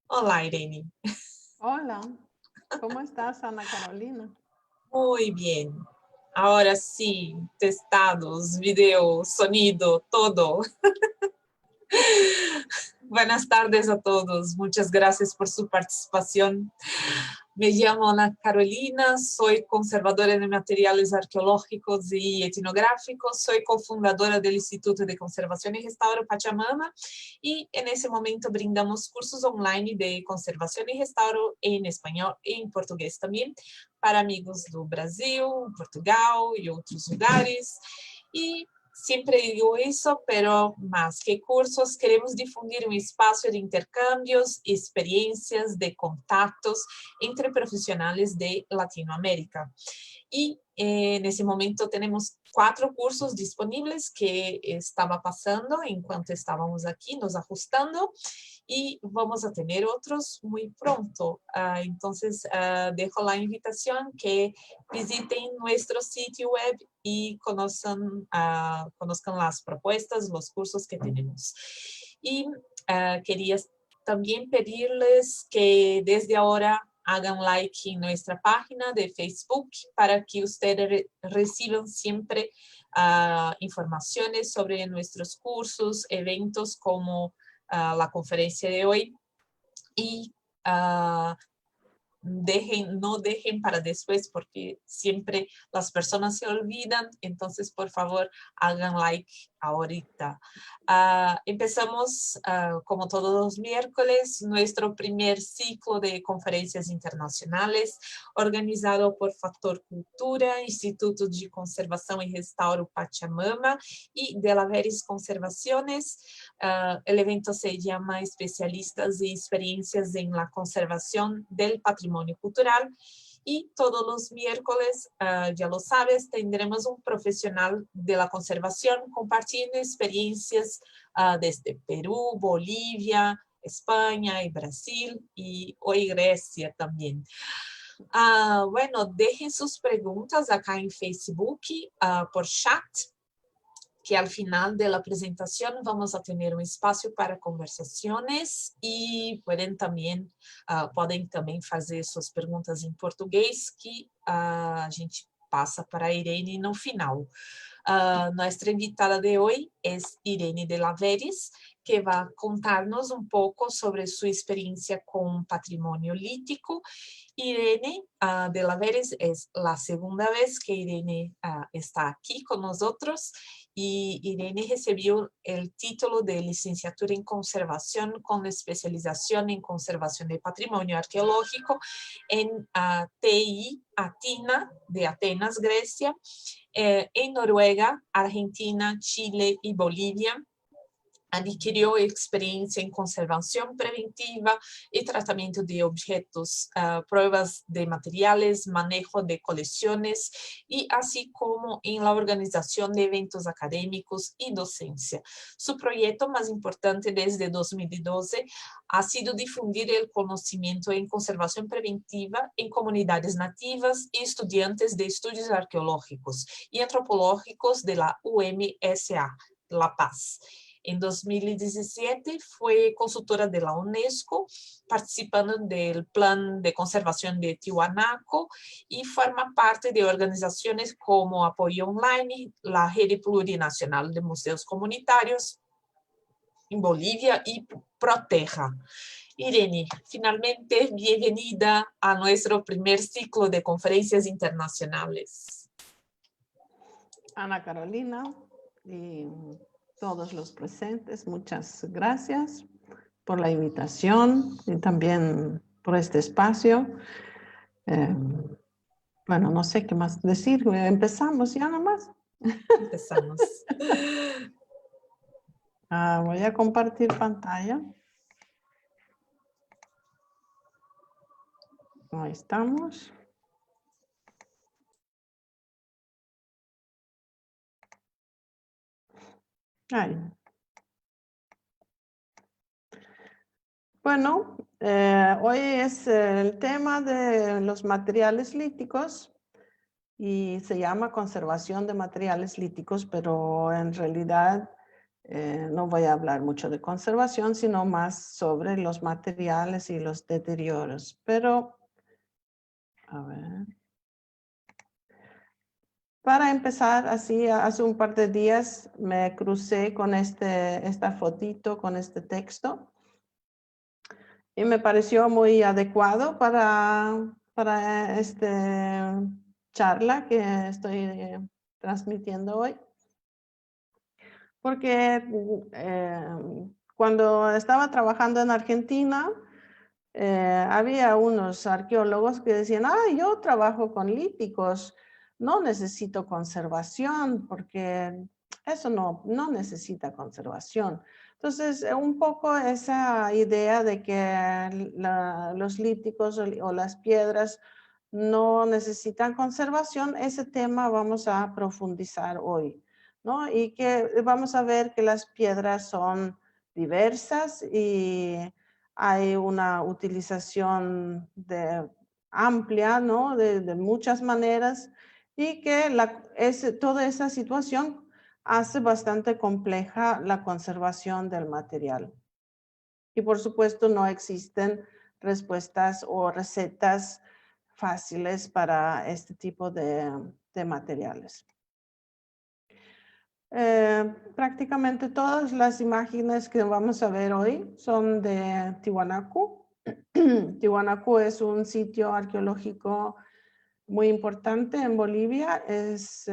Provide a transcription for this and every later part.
Olá, Irene. Hola, ¿cómo estás, Ana Carolina? Muy bien. Ahora sí, testados, video, sonido, todo. Buenas tardes a todos. Muchas gracias por su participación. Me llamo Ana Carolina, soy conservadora de materiales arqueológicos y etnográficos, soy cofundadora del Instituto de Conservación y Restauro Pachamama y en ese momento brindamos cursos online de conservación y restauro en español y en portugués también para amigos do Brasil, Portugal y otros lugares. Y siempre digo eso, pero más que cursos, queremos difundir un espacio de intercambios, experiencias, de contactos entre profesionales de Latinoamérica. Y en ese momento tenemos 4 cursos disponibles que estaba pasando enquanto estábamos aquí nos ajustando y vamos a tener otros muy pronto. Entonces, dejo la invitación que visiten nuestro sitio web y conozcan las propuestas, los cursos que tenemos. Y quería también pedirles que desde ahora hagan like en nuestra página de Facebook para que ustedes reciban siempre informaciones sobre nuestros cursos, eventos como la conferencia de hoy. Y no dejen para después porque siempre las personas se olvidan, entonces por favor hagan like ahorita. Empezamos como todos los miércoles nuestro primer ciclo de conferencias internacionales organizado por Factor Cultura, Instituto de Conservação e Restauro Pachamama y de la Veris Conservaciones. El evento se llama Especialistas y Experiencias en la Conservación del Patrimonio Cultural y todos los miércoles, ya lo sabes, tendremos un profesional de la conservación compartiendo experiencias desde Perú, Bolivia, España y Brasil y hoy Grecia también. Bueno, dejen sus preguntas acá en Facebook por chat, que al final de la presentación vamos a tener un espacio para conversaciones y pueden también fazer suas perguntas em português que a gente passa para a Irene no final. Nuestra invitada de hoy es Irene de la Veris, que va a contarnos un poco sobre su experiencia con patrimonio lítico. Irene de la Veris es la segunda vez que Irene está aquí con nosotros y Irene recibió el título de licenciatura en conservación con especialización en conservación de patrimonio arqueológico en TI Atina de Atenas, Grecia, en Noruega, Argentina, Chile y Bolivia. Adquirió experiencia en conservación preventiva y tratamiento de objetos, pruebas de materiales, manejo de colecciones y así como en la organización de eventos académicos y docencia. Su proyecto más importante desde 2012 ha sido difundir el conocimiento en conservación preventiva en comunidades nativas y estudiantes de estudios arqueológicos y antropológicos de la UMSA, La Paz. En 2017 fue consultora de la UNESCO, participando del Plan de Conservación de Tiwanaku y forma parte de organizaciones como Apoyo Online, la Rede Plurinacional de Museos Comunitarios en Bolivia y Proteja. Irene, finalmente bienvenida a nuestro primer ciclo de conferencias internacionales. Ana Carolina y todos los presentes, muchas gracias por la invitación y también por este espacio. Bueno, no sé qué más decir, empezamos ya nomás. Empezamos. Voy a compartir pantalla. Ahí estamos. Ahí. Bueno, hoy es el tema de los materiales líticos y se llama conservación de materiales líticos, pero en realidad No voy a hablar mucho de conservación, sino más sobre los materiales y los deterioros. Pero, a ver. Para empezar, así hace un par de días me crucé con esta fotito, con este texto. Y me pareció muy adecuado para esta charla que estoy transmitiendo hoy. Porque cuando estaba trabajando en Argentina, había unos arqueólogos que decían, yo trabajo con líticos, no necesito conservación porque eso no necesita conservación. Entonces, un poco esa idea de que los líticos o las piedras no necesitan conservación, ese tema vamos a profundizar hoy, ¿no? Y que vamos a ver que las piedras son diversas y hay una utilización amplia, ¿no? De muchas maneras y que toda esa situación hace bastante compleja la conservación del material. Y por supuesto no existen respuestas o recetas fáciles para este tipo de materiales. Prácticamente todas las imágenes que vamos a ver hoy son de Tiwanaku. Tiwanaku es un sitio arqueológico muy importante en Bolivia. Es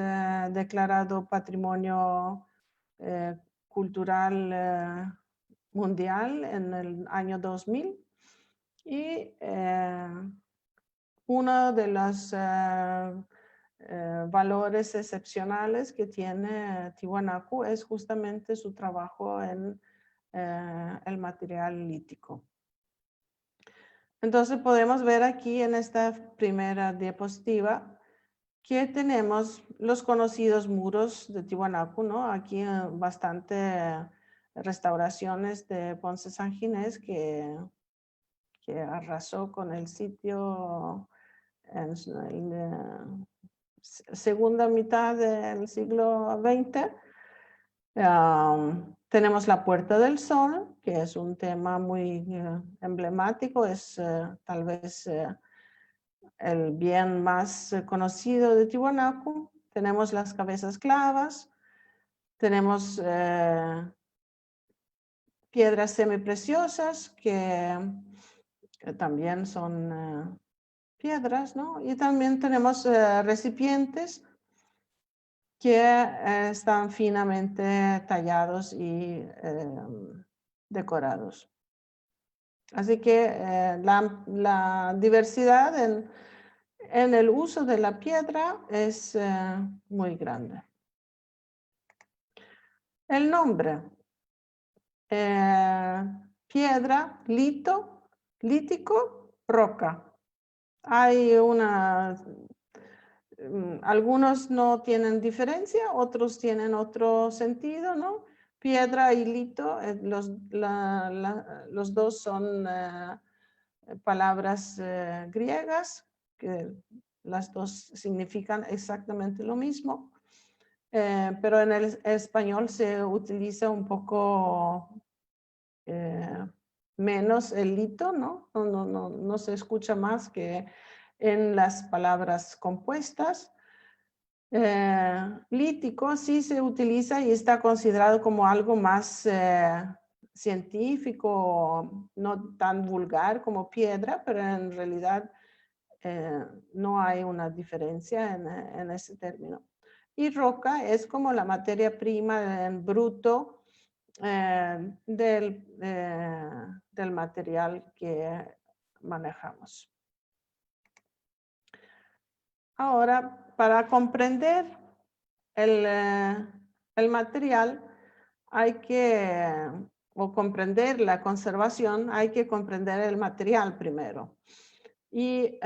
declarado Patrimonio Cultural Mundial en el año 2000. Y uno de los valores excepcionales que tiene Tiwanaku es justamente su trabajo en el material lítico. Entonces podemos ver aquí en esta primera diapositiva que tenemos los conocidos muros de Tiwanaku, ¿no? Aquí bastante restauraciones de Ponce San Ginés que arrasó con el sitio en la segunda mitad del siglo XX. Tenemos la Puerta del Sol, que es un tema muy emblemático, es tal vez el bien más conocido de Tiwanaku. Tenemos las cabezas clavas, tenemos piedras semipreciosas que también son piedras, ¿no? Y también tenemos recipientes que están finamente tallados y decorados. Así que la diversidad en el uso de la piedra es muy grande. El nombre. Piedra, lito, lítico, roca. Hay algunos no tienen diferencia, otros tienen otro sentido, ¿no? Piedra y lito, los dos son palabras griegas, que las dos significan exactamente lo mismo, pero en el español se utiliza un poco menos el lito, ¿no? No se escucha más que en las palabras compuestas. Lítico sí se utiliza y está considerado como algo más científico, no tan vulgar como piedra, pero en realidad no hay una diferencia en ese término. Y roca es como la materia prima en bruto del material que manejamos. Ahora, para comprender el material, o comprender la conservación, hay que comprender el material primero. Y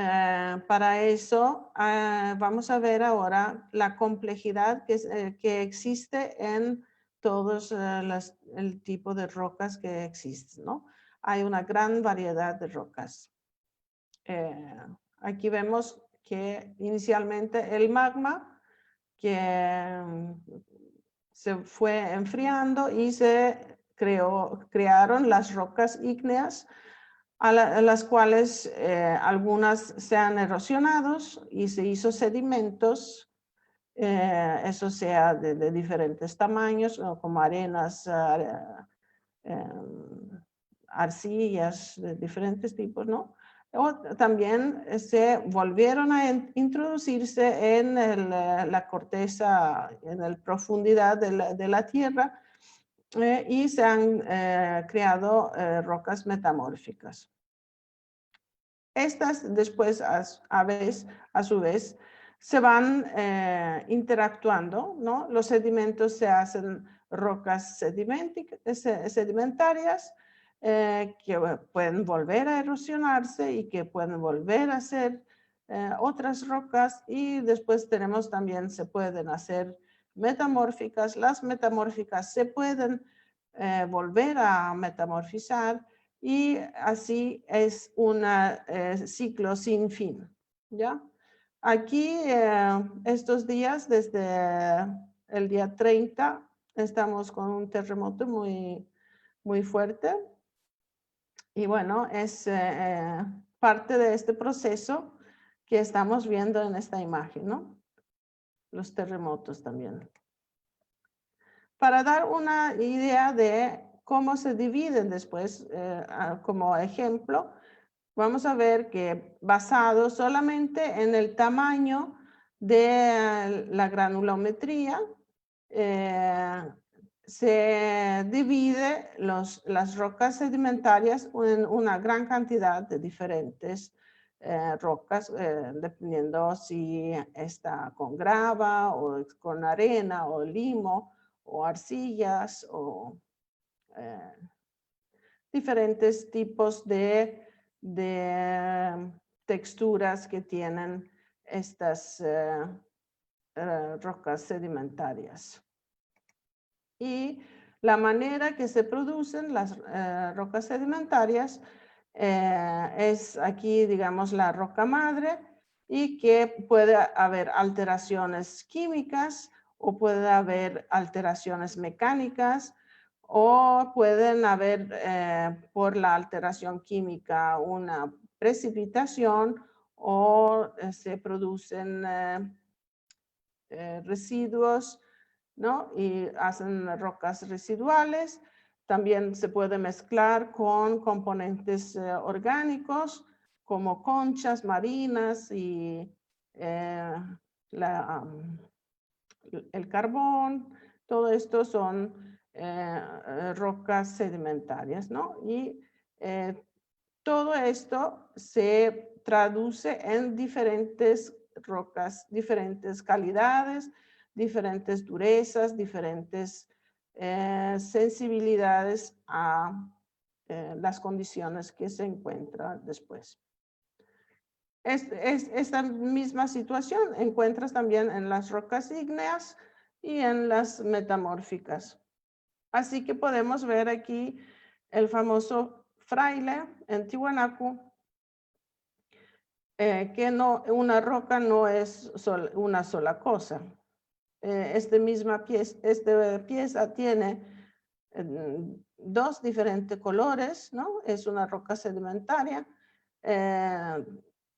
para eso vamos a ver ahora la complejidad que existe en todos el tipo de rocas que existen, ¿no? Hay una gran variedad de rocas. Aquí vemos que inicialmente el magma que se fue enfriando y se crearon las rocas ígneas, a las cuales algunas se han erosionado y se hizo sedimentos, eso sea de diferentes tamaños, como arenas, arcillas de diferentes tipos, ¿no? O también se volvieron a introducirse en la corteza, en la profundidad de la tierra, y se han creado rocas metamórficas. Estas después, a su vez, se van interactuando, ¿no? Los sedimentos se hacen rocas sedimentarias, que pueden volver a erosionarse y que pueden volver a ser otras rocas, y después tenemos también, se pueden hacer metamórficas. Las metamórficas se pueden volver a metamorfizar, y así es un ciclo sin fin, ¿ya? Aquí, estos días, desde el día 30, estamos con un terremoto muy, muy fuerte. Y bueno, es parte de este proceso que estamos viendo en esta imagen, ¿no? Los terremotos también. Para dar una idea de cómo se dividen después, como ejemplo, vamos a ver que basado solamente en el tamaño de la granulometría, se divide las rocas sedimentarias en una gran cantidad de diferentes rocas, dependiendo si está con grava o con arena o limo o arcillas o diferentes tipos de texturas que tienen estas rocas sedimentarias. Y la manera que se producen las rocas sedimentarias es aquí, digamos, la roca madre, y que puede haber alteraciones químicas o puede haber alteraciones mecánicas, o pueden haber por la alteración química una precipitación, o se producen residuos, ¿no? Y hacen rocas residuales. También se puede mezclar con componentes orgánicos como conchas marinas y el carbón. Todo esto son rocas sedimentarias, ¿no? Y todo esto se traduce en diferentes rocas, diferentes calidades, diferentes durezas, diferentes sensibilidades a las condiciones que se encuentran después. Esta misma situación encuentras también en las rocas ígneas y en las metamórficas. Así que podemos ver aquí el famoso fraile en Tiwanaku, que una roca no es una sola cosa. Esta pieza tiene dos diferentes colores, ¿no? Es una roca sedimentaria.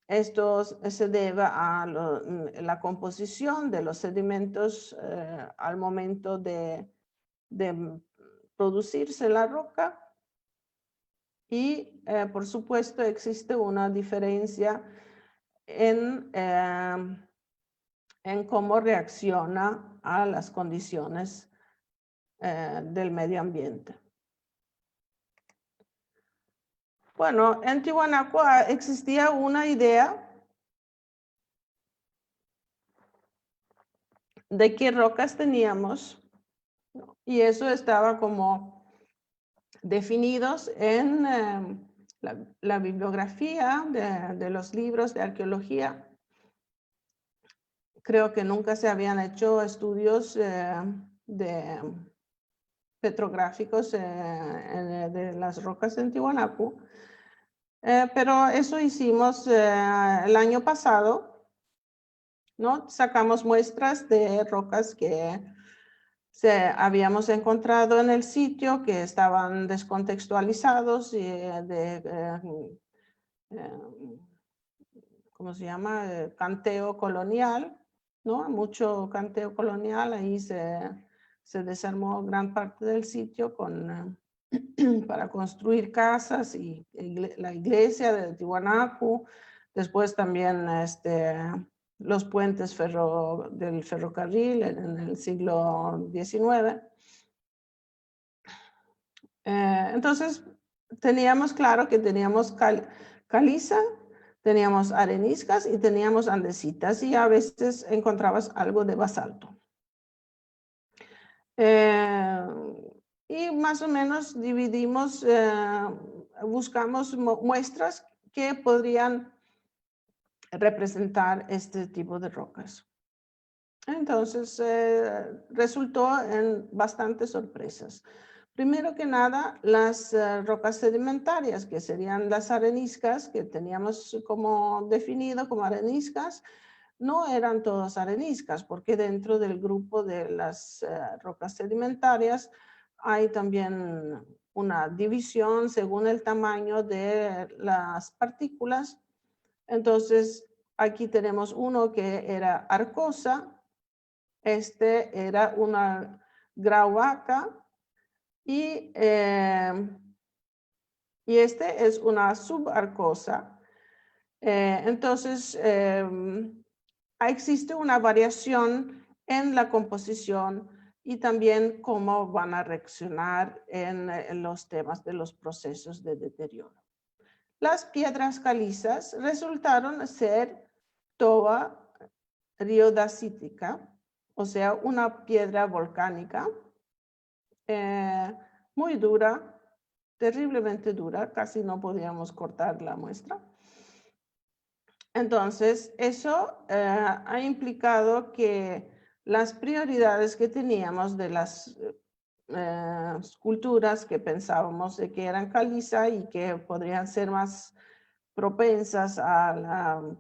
Esto se debe a la composición de los sedimentos al momento de producirse la roca. Y por supuesto existe una diferencia en cómo reacciona a las condiciones del medio ambiente. Bueno, en Tiwanaku existía una idea de qué rocas teníamos, ¿no? Y eso estaba como definidos en la bibliografía de los libros de arqueología. Creo que nunca se habían hecho estudios petrográficos de las rocas en Tiwanaku, pero eso hicimos el año pasado, ¿no? Sacamos muestras de rocas que habíamos encontrado en el sitio que estaban descontextualizados y ¿cómo se llama? Canteo colonial, ¿no? Mucho canteo colonial, ahí se desarmó gran parte del sitio para construir casas y la iglesia de Tiwanaku, después también los puentes del ferrocarril en el siglo XIX. Entonces, teníamos claro que teníamos caliza, teníamos areniscas y teníamos andesitas y a veces encontrabas algo de basalto. Y más o menos dividimos, buscamos muestras que podrían representar este tipo de rocas. Entonces, resultó en bastantes sorpresas. Primero que nada, las rocas sedimentarias, que serían las areniscas, que teníamos como definido como areniscas, no eran todas areniscas, porque dentro del grupo de las rocas sedimentarias hay también una división según el tamaño de las partículas. Entonces, aquí tenemos uno que era arcosa, este era una grauwaca, y este es una subarcosa. Entonces, existe una variación en la composición y también cómo van a reaccionar en los temas de los procesos de deterioro. Las piedras calizas resultaron ser toba riodacítica, o sea, una piedra volcánica, muy dura, terriblemente dura, casi no podíamos cortar la muestra. Entonces, eso ha implicado que las prioridades que teníamos de las culturas que pensábamos de que eran caliza y que podrían ser más propensas al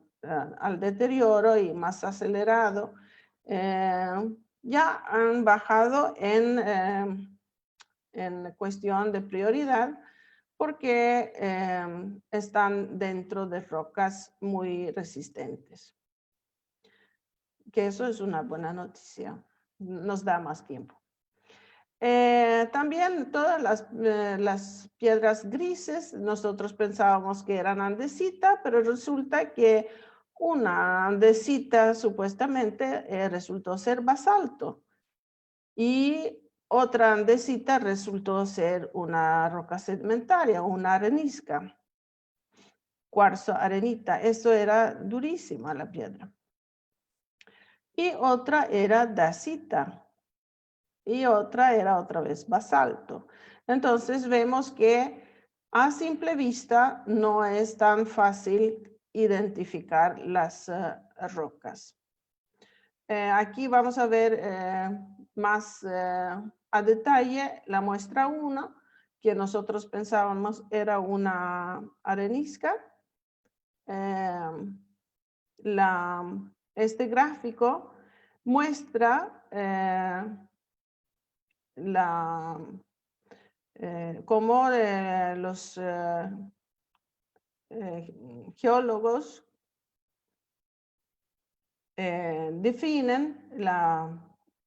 deterioro y más acelerado, ya han bajado en cuestión de prioridad porque están dentro de rocas muy resistentes. Que eso es una buena noticia, nos da más tiempo. También todas las piedras grises, nosotros pensábamos que eran andesita, pero resulta que una andesita supuestamente resultó ser basalto y otra andesita resultó ser una roca sedimentaria, una arenisca, cuarzo arenita. Eso era durísima la piedra. Y otra era dacita. Y otra era otra vez basalto. Entonces vemos que a simple vista no es tan fácil identificar las rocas. Aquí vamos a ver más a detalle la muestra 1, que nosotros pensábamos era una arenisca. Este gráfico muestra cómo los geólogos definen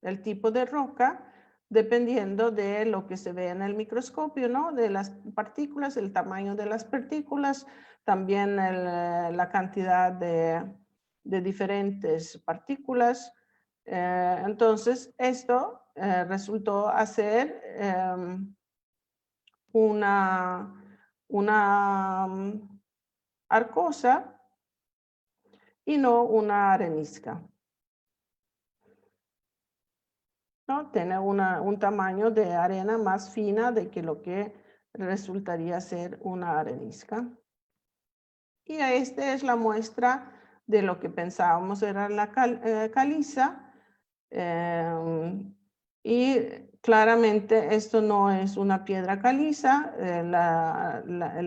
el tipo de roca dependiendo de lo que se ve en el microscopio, ¿no? De las partículas, el tamaño de las partículas, también la cantidad de diferentes partículas. Entonces, esto resultó a ser una arcosa y no una arenisca. ¿No? Tiene un tamaño de arena más fina de que lo que resultaría ser una arenisca. Y esta es la muestra de lo que pensábamos era la caliza. Y claramente esto no es una piedra caliza. El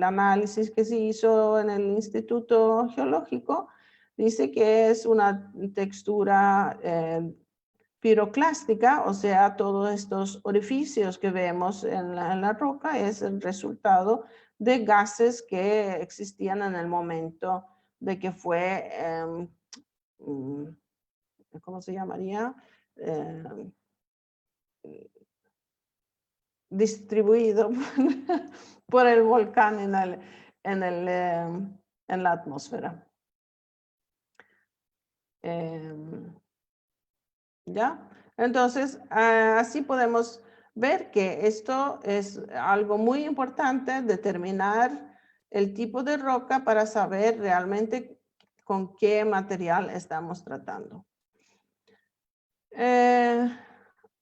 análisis que se hizo en el Instituto Geológico dice que es una textura piroclástica, o sea, todos estos orificios que vemos en la roca, es el resultado de gases que existían en el momento de que fue, ¿cómo se llamaría? Distribuido por el volcán en la atmósfera. ¿Ya? Entonces, así podemos ver que esto es algo muy importante, determinar el tipo de roca para saber realmente con qué material estamos tratando.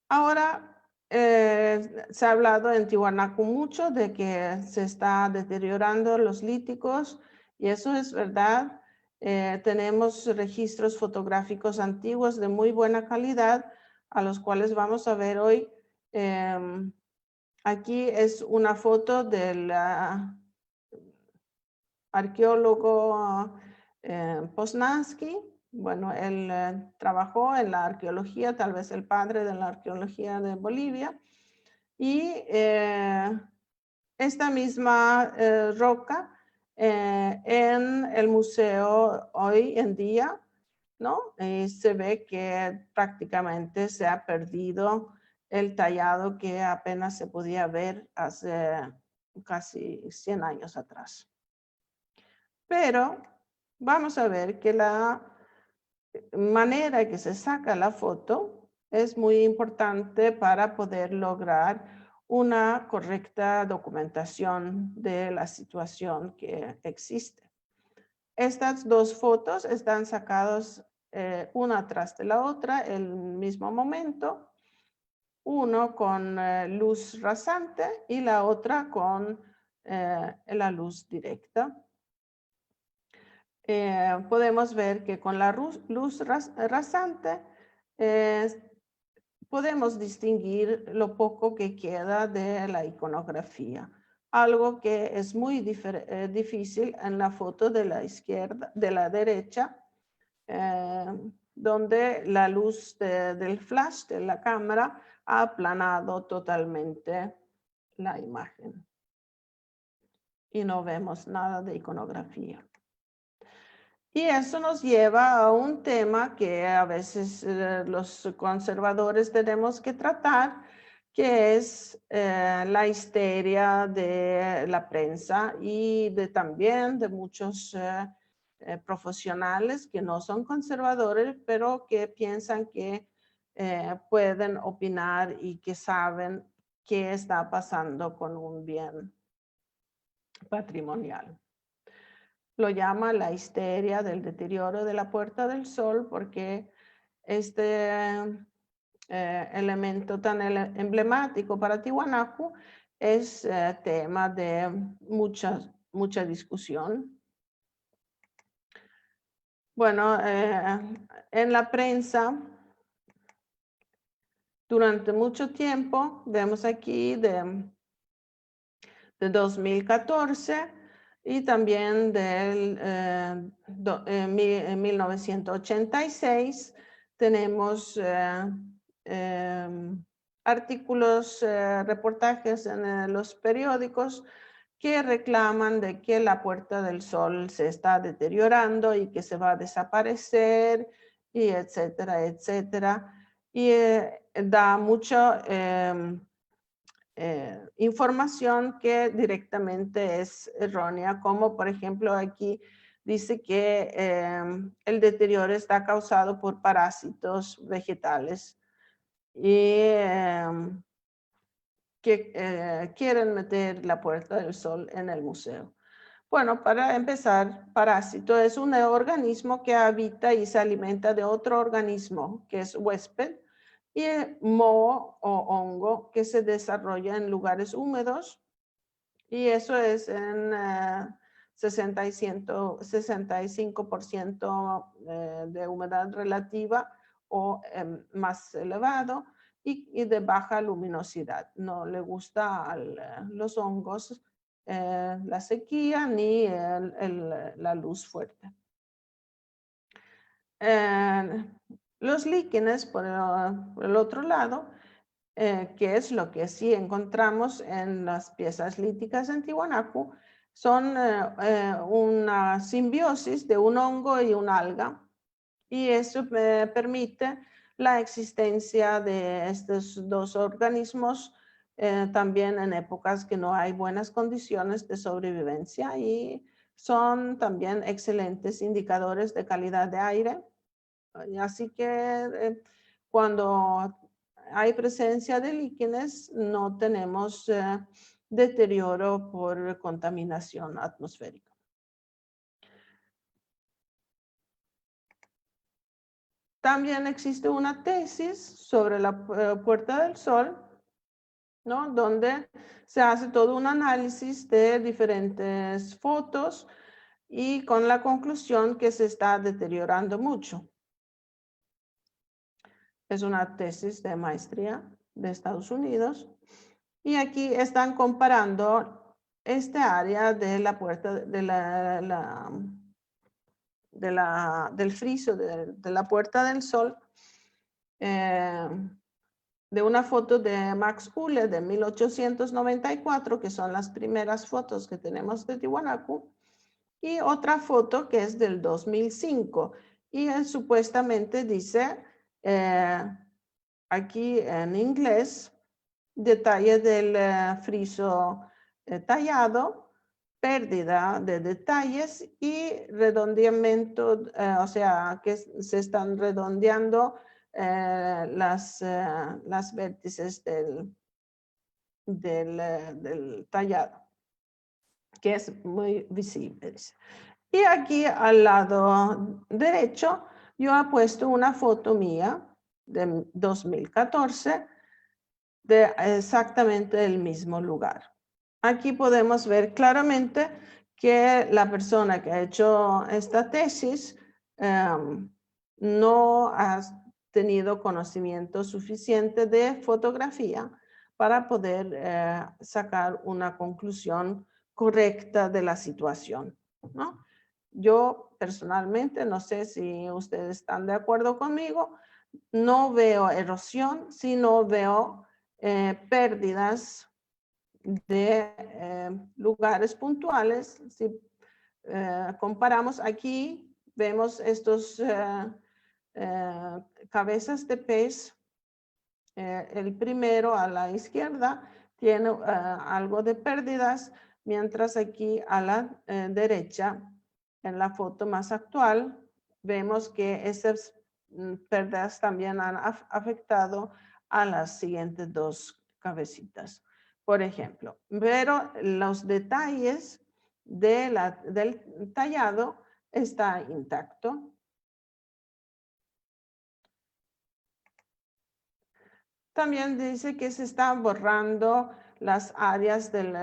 Ahora, se ha hablado en Tiwanaku mucho de que se está deteriorando los líticos y eso es verdad. Tenemos registros fotográficos antiguos de muy buena calidad a los cuales vamos a ver hoy. Aquí es una foto del arqueólogo Poznański. Bueno, él trabajó en la arqueología, tal vez el padre de la arqueología de Bolivia. Y esta misma roca en el museo hoy en día, ¿no? Se ve que prácticamente se ha perdido el tallado que apenas se podía ver hace casi 100 años atrás. Pero vamos a ver que la manera que se saca la foto es muy importante para poder lograr una correcta documentación de la situación que existe. Estas dos fotos están sacadas una tras de la otra en el mismo momento, uno con luz rasante y la otra con la luz directa. Podemos ver que con la luz rasante podemos distinguir lo poco que queda de la iconografía, algo que es muy difícil en la foto de la izquierda, de la derecha, donde la luz del flash de la cámara ha aplanado totalmente la imagen y no vemos nada de iconografía. Y eso nos lleva a un tema que a veces los conservadores tenemos que tratar, que es la histeria de la prensa y también de muchos profesionales que no son conservadores, pero que piensan que pueden opinar y que saben qué está pasando con un bien patrimonial. Lo llama la histeria del deterioro de la Puerta del Sol porque este elemento tan emblemático para Tiwanaku es tema de mucha discusión. Bueno, en la prensa, durante mucho tiempo, vemos aquí de 2014, y también en 1986 tenemos artículos, reportajes en los periódicos que reclaman de que la Puerta del Sol se está deteriorando y que se va a desaparecer, y etcétera, etcétera. Y da mucho información que directamente es errónea, como por ejemplo aquí dice que el deterioro está causado por parásitos vegetales y que quieren meter la Puerta del Sol en el museo. Bueno, para empezar, parásito es un organismo que habita y se alimenta de otro organismo, que es huésped, y moho o hongo que se desarrolla en lugares húmedos, y eso es en 65% de humedad relativa o más elevado, y de baja luminosidad. No le gusta a los hongos la sequía ni la luz fuerte. Los líquenes, por el otro lado, que es lo que sí encontramos en las piezas líticas en Tiwanaku, son una simbiosis de un hongo y una alga, y eso permite la existencia de estos dos organismos también en épocas que no hay buenas condiciones de sobrevivencia, y son también excelentes indicadores de calidad de aire. Así que cuando hay presencia de líquenes, no tenemos deterioro por contaminación atmosférica. También existe una tesis sobre la Puerta del Sol, ¿no? Donde se hace todo un análisis de diferentes fotos y con la conclusión que se está deteriorando mucho. Es una tesis de maestría de Estados Unidos. Y aquí están comparando este área de la puerta del friso de la Puerta del Sol, de una foto de Max Uhle de 1894, que son las primeras fotos que tenemos de Tiwanaku, y otra foto que es del 2005. Y él supuestamente dice, aquí en inglés, detalle del friso tallado, pérdida de detalles y redondeamiento, o sea, que se están redondeando las vértices del tallado, que es muy visible. Y aquí al lado derecho yo he puesto una foto mía de 2014 de exactamente el mismo lugar. Aquí podemos ver claramente que la persona que ha hecho esta tesis no ha tenido conocimiento suficiente de fotografía para poder sacar una conclusión correcta de la situación, ¿no? Yo personalmente, no sé si ustedes están de acuerdo conmigo, no veo erosión, sino veo pérdidas de lugares puntuales. Si comparamos aquí, vemos estos cabezas de pez. El primero a la izquierda tiene algo de pérdidas, mientras aquí a la derecha, en la foto más actual, vemos que esas pérdidas también han afectado a las siguientes dos cabecitas, por ejemplo. Pero los detalles del tallado está intacto. También dice que se están borrando las áreas del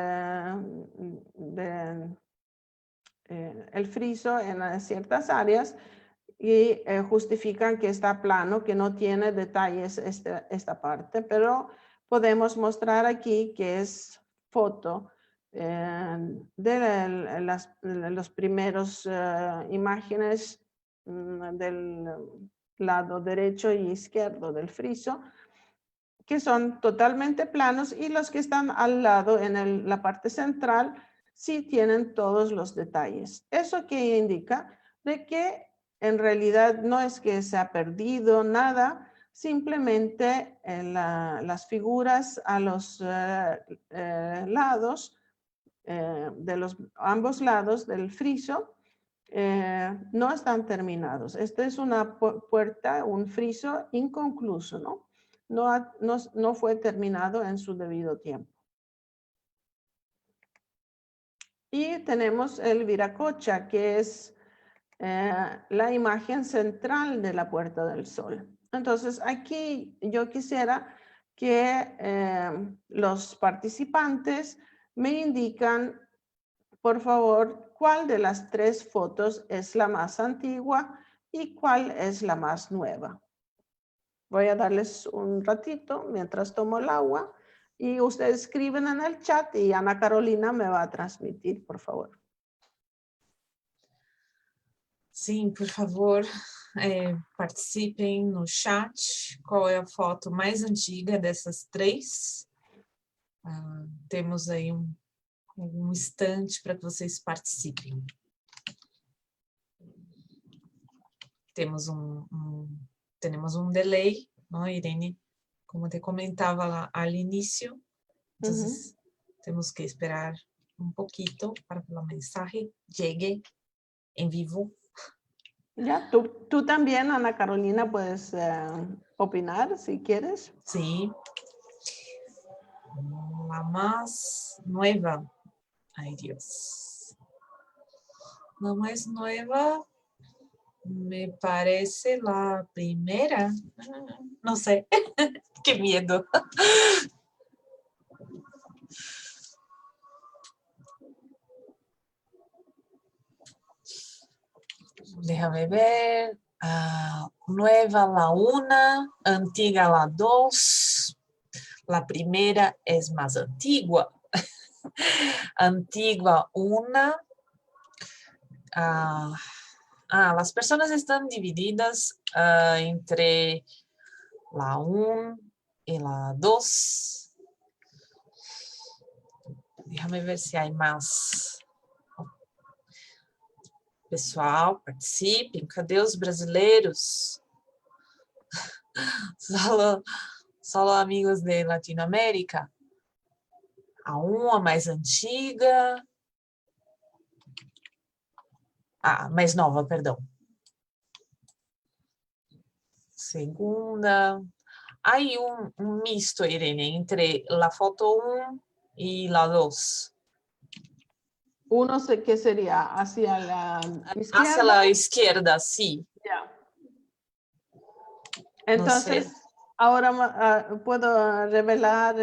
el friso en ciertas áreas, y justifican que está plano, que no tiene detalles esta parte, pero podemos mostrar aquí que es foto de los primeros imágenes del lado derecho y izquierdo del friso, que son totalmente planos, y los que están al lado en la parte central sí tienen todos los detalles. ¿Eso qué indica? De que en realidad no es que se ha perdido nada, simplemente las figuras a los lados, de los ambos lados del friso, no están terminados. Esta es una puerta, un friso inconcluso, ¿no? No fue terminado en su debido tiempo. Y tenemos el Viracocha, que es la imagen central de la Puerta del Sol. Entonces, aquí yo quisiera que los participantes me indican, por favor, cuál de las tres fotos es la más antigua y cuál es la más nueva. Voy a darles un ratito mientras tomo el agua, y ustedes escriben en el chat y Ana Carolina me va a transmitir, por favor. Sí, por favor. participem no chat. Qual é a foto mais antiga dessas três? Temos aí um instante para que vocês participem. Temos um delay, não, Irene? Como te comentava lá al inicio. Entonces, temos que esperar un poquito para que la mensaje llegue en vivo. Ya, tú también, Ana Carolina, puedes opinar si quieres. Sí. La más nueva. Ay, Dios. La más nueva me parece la primera. No sé. Qué miedo. Déjame ver. Nueva la 1, antigua la 2. La primera es más antigua. Antigua 1. Las personas están divididas entre la 1 y la 2. Déjame ver si hay más. Pessoal, participem. Cadê os brasileiros? Solo amigos de Latinoamérica. A 1, a mais antiga. Mais nova, perdão. Segunda. Hay un misto, Irene, entre la foto 1 y la 2. Uno sé qué sería hacia la izquierda. Hacia la izquierda, sí. Ya. Entonces, No sé. ahora puedo revelar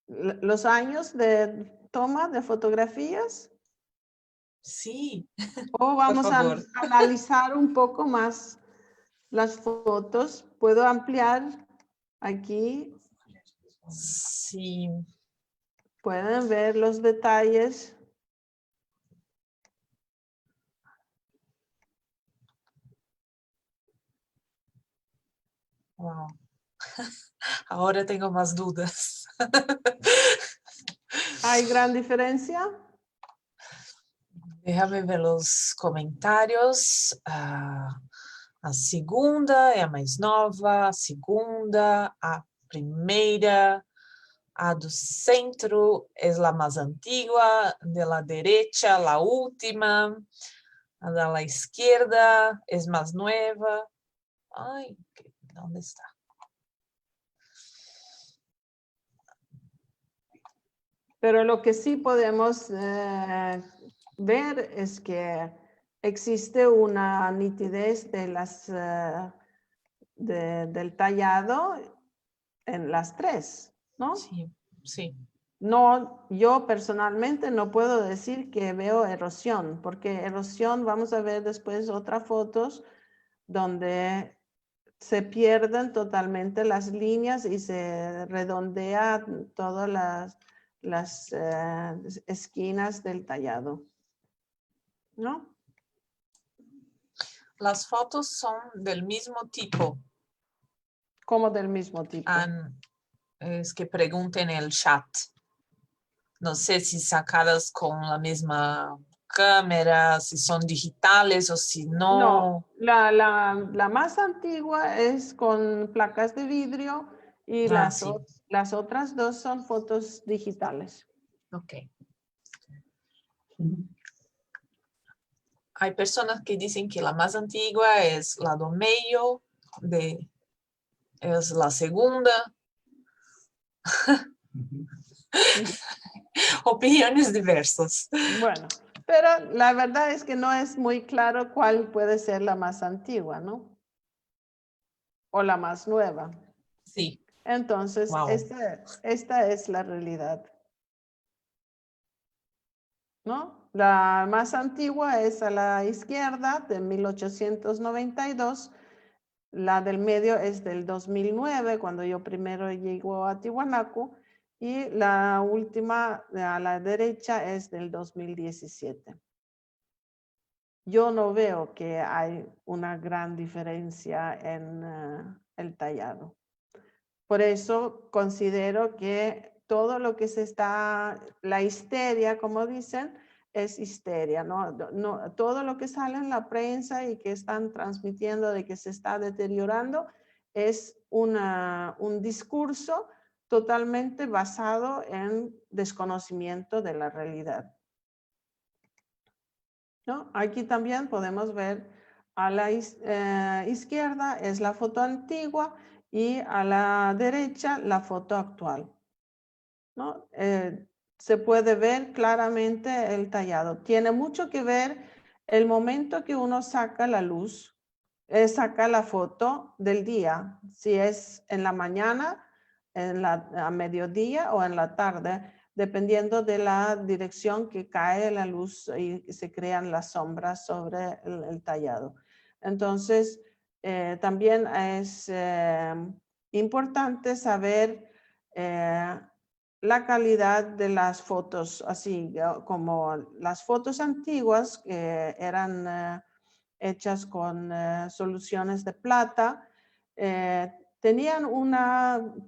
los años de toma de fotografías. Sí, O por vamos a favor. analizar un poco más las fotos. Puedo ampliar aquí. Sí. Pueden ver los detalles. Wow. Ahora tengo más dudas. ¿Hay gran diferencia? Déjame ver los comentarios. A segunda é a mais nova, a segunda, a primeira, a do centro é a mais antiga, de la derecha, la última, a de la izquierda é mais nova. Ai, onde está? Pero lo que sí podemos ver es que existe una nitidez de del tallado en las tres, ¿no? Sí, sí. No, yo personalmente no puedo decir que veo erosión, porque erosión, vamos a ver después otras fotos donde se pierden totalmente las líneas y se redondea todas las esquinas del tallado, ¿no? Las fotos son del mismo tipo. Como del mismo tipo. Es que pregunten en el chat. No sé si sacadas con la misma cámara, si son digitales o si no. No, la más antigua es con placas de vidrio y Sí. las otras dos son fotos digitales. Ok. Hay personas que dicen que la más antigua es la do medio, es la segunda. Opiniones diversas. Bueno, pero la verdad es que no es muy claro cuál puede ser la más antigua, ¿no? O la más nueva. Sí. Entonces, Wow. esta es la realidad, ¿no? La más antigua es a la izquierda, de 1892. La del medio es del 2009, cuando yo primero llego a Tiwanaku. Y la última a la derecha es del 2017. yo no veo que hay una gran diferencia en el tallado. Por eso considero que todo lo que la histeria, como dicen, es histeria, ¿no? Todo lo que sale en la prensa y que están transmitiendo de que se está deteriorando es un discurso totalmente basado en desconocimiento de la realidad, ¿no? Aquí también podemos ver a la izquierda es la foto antigua y a la derecha la foto actual, ¿no? Se puede ver claramente el tallado. Tiene mucho que ver el momento que uno saca la luz, saca la foto del día, si es en la mañana, a mediodía o en la tarde, dependiendo de la dirección que cae la luz y se crean las sombras sobre el tallado. Entonces, también es importante saber la calidad de las fotos, así como las fotos antiguas que eran hechas con soluciones de plata, tenían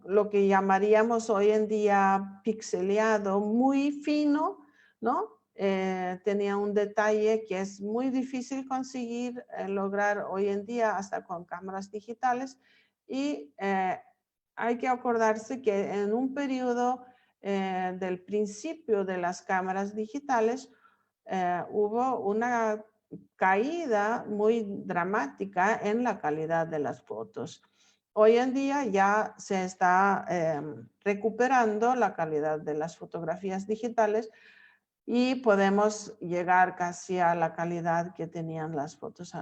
lo que llamaríamos hoy en día pixeleado, muy fino, ¿no? Tenía un detalle que es muy difícil conseguir, lograr hoy en día hasta con cámaras digitales, y hay que acordarse que en un periodo del principio de las cámaras digitales hubo una caída muy dramática en la calidad de las fotos. Hoy en día ya se está recuperando la calidad de las fotografías digitales y podemos llegar casi a la calidad que tenían las fotos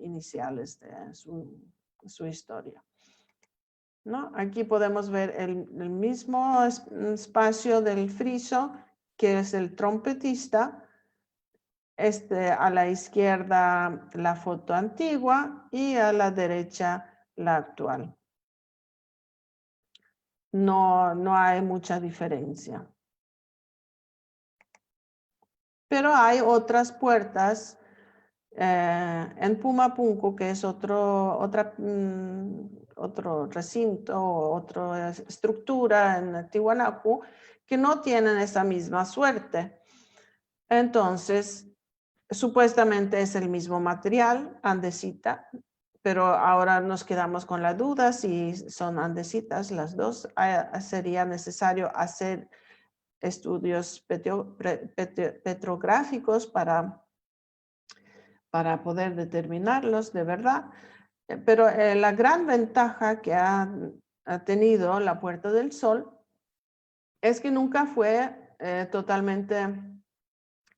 iniciales de su historia, ¿no? Aquí podemos ver el mismo espacio del friso, que es el trompetista. A la izquierda la foto antigua y a la derecha la actual. No hay mucha diferencia. Pero hay otras puertas en Pumapunku, que es otro recinto, otra estructura en Tiwanaku, que no tienen esa misma suerte. Entonces, supuestamente es el mismo material, andesita, pero ahora nos quedamos con la duda si son andesitas las dos. Sería necesario hacer estudios petrográficos para poder determinarlos de verdad. Pero la gran ventaja que ha tenido la Puerta del Sol es que nunca fue totalmente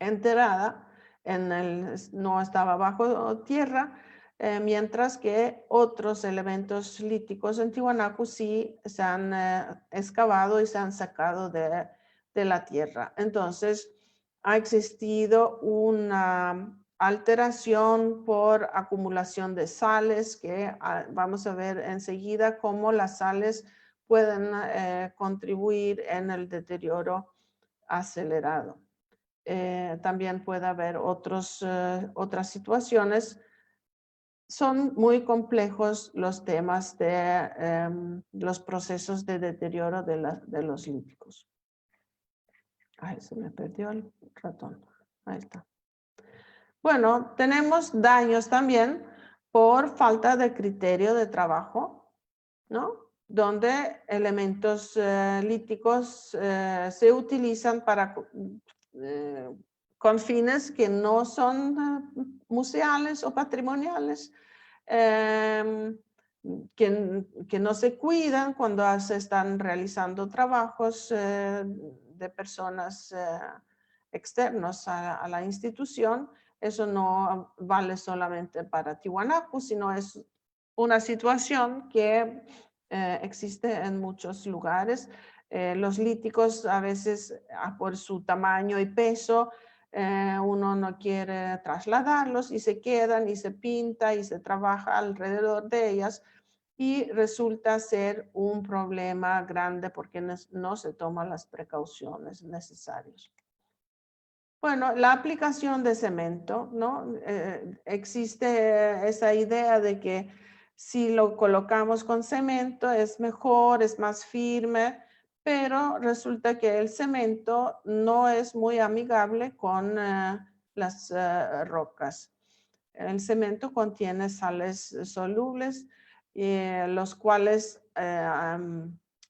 enterrada, no estaba bajo tierra, mientras que otros elementos líticos en Tiwanaku sí se han excavado y se han sacado de la tierra. Entonces, ha existido una alteración por acumulación de sales, que vamos a ver enseguida cómo las sales pueden contribuir en el deterioro acelerado. También puede haber otras situaciones. Son muy complejos los temas de los procesos de deterioro de los líticos. Ay, se me perdió el ratón. Ahí está. Bueno, tenemos daños también por falta de criterio de trabajo, ¿no? Donde elementos líticos se utilizan con fines que no son museales o patrimoniales, que no se cuidan cuando se están realizando trabajos de personas externos a la institución. Eso no vale solamente para Tiwanaku, sino es una situación que existe en muchos lugares. Los líticos a veces por su tamaño y peso uno no quiere trasladarlos y se quedan y se pinta y se trabaja alrededor de ellas, y resulta ser un problema grande porque no se toman las precauciones necesarias. Bueno, la aplicación de cemento, ¿no? Existe esa idea de que si lo colocamos con cemento es mejor, es más firme, pero resulta que el cemento no es muy amigable con las rocas. El cemento contiene sales solubles, los cuales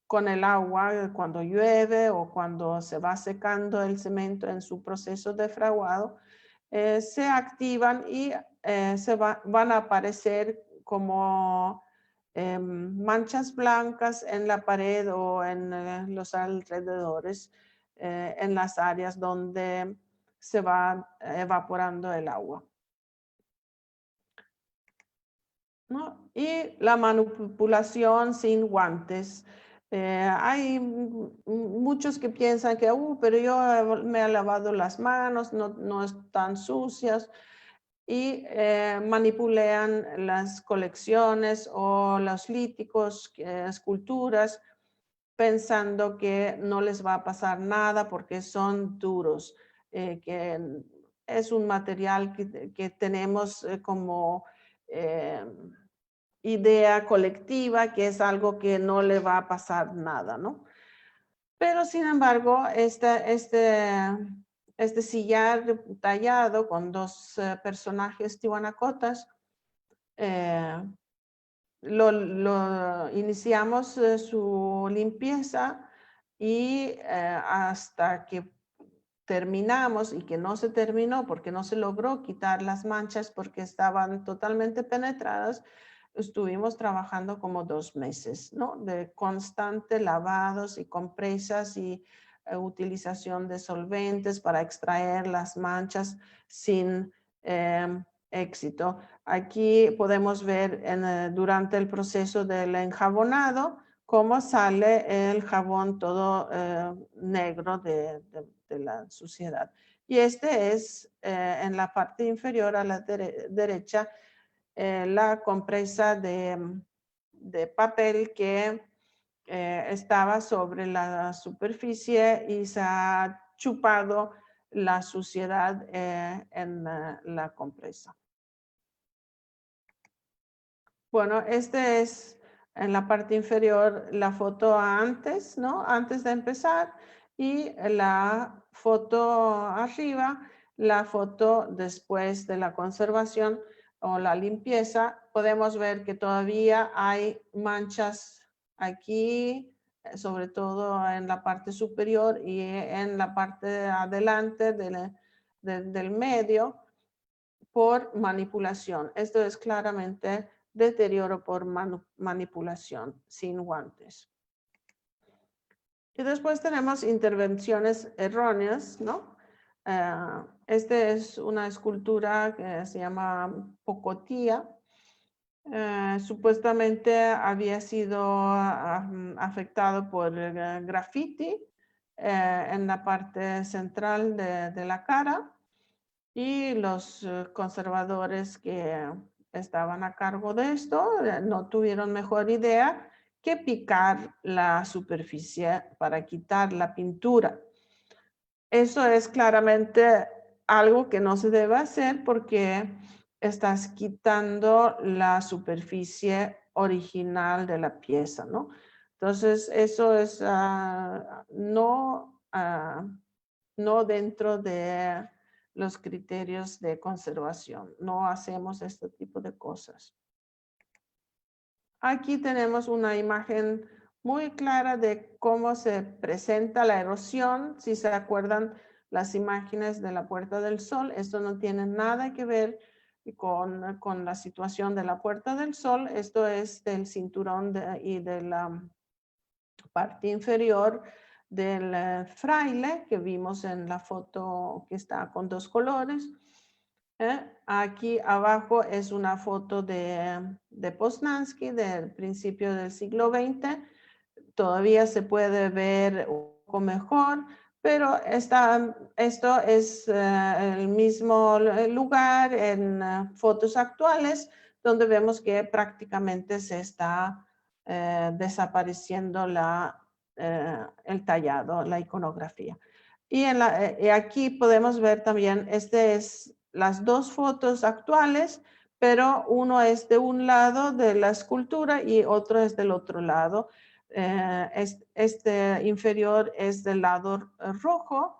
con el agua, cuando llueve o cuando se va secando el cemento en su proceso de fraguado, se activan y van a aparecer como manchas blancas en la pared o en los alrededores, en las áreas donde se va evaporando el agua, ¿no? Y la manipulación sin guantes. Hay muchos que piensan que, pero yo me he lavado las manos, no están sucias, y manipulan las colecciones o los líticos, esculturas, pensando que no les va a pasar nada porque son duros, que es un material que tenemos como eh, idea colectiva, que es algo que no le va a pasar nada, ¿no? Pero sin embargo, este sillar tallado con dos personajes tiwanacotas, lo iniciamos su limpieza y hasta que terminamos y que no se terminó porque no se logró quitar las manchas porque estaban totalmente penetradas, estuvimos trabajando como 2 meses, ¿no? De constante lavados y compresas y utilización de solventes para extraer las manchas sin éxito. Aquí podemos ver durante el proceso del enjabonado cómo sale el jabón todo negro de la suciedad. Y este es en la parte inferior a la derecha la compresa de papel que estaba sobre la superficie y se ha chupado la suciedad en la compresa. Bueno, este es en la parte inferior la foto antes, ¿no? Antes de empezar, y la foto arriba, la foto después de la conservación o la limpieza. Podemos ver que todavía hay manchas aquí, sobre todo en la parte superior y en la parte de adelante del medio, por manipulación. Esto es claramente deterioro por manipulación sin guantes. Y después tenemos intervenciones erróneas, ¿no? Esta es una escultura que se llama Pocotía. Supuestamente había sido afectado por graffiti en la parte central de la cara, y los conservadores que estaban a cargo de esto no tuvieron mejor idea que picar la superficie para quitar la pintura. Eso es claramente algo que no se debe hacer porque estás quitando la superficie original de la pieza, ¿no? Entonces, eso es no dentro de los criterios de conservación. No hacemos este tipo de cosas. Aquí tenemos una imagen muy clara de cómo se presenta la erosión. Si se acuerdan las imágenes de la Puerta del Sol, esto no tiene nada que ver con la situación de la Puerta del Sol. Esto es del cinturón y de la parte inferior del fraile que vimos en la foto que está con 2 colores. Aquí abajo es una foto de Poznański del principio del siglo XX. Todavía se puede ver un poco mejor, pero esto es el mismo lugar en fotos actuales, donde vemos que prácticamente se está desapareciendo el tallado, la iconografía. Y aquí podemos ver también, las dos fotos actuales, pero uno es de un lado de la escultura y otro es del otro lado. Este inferior es del lado rojo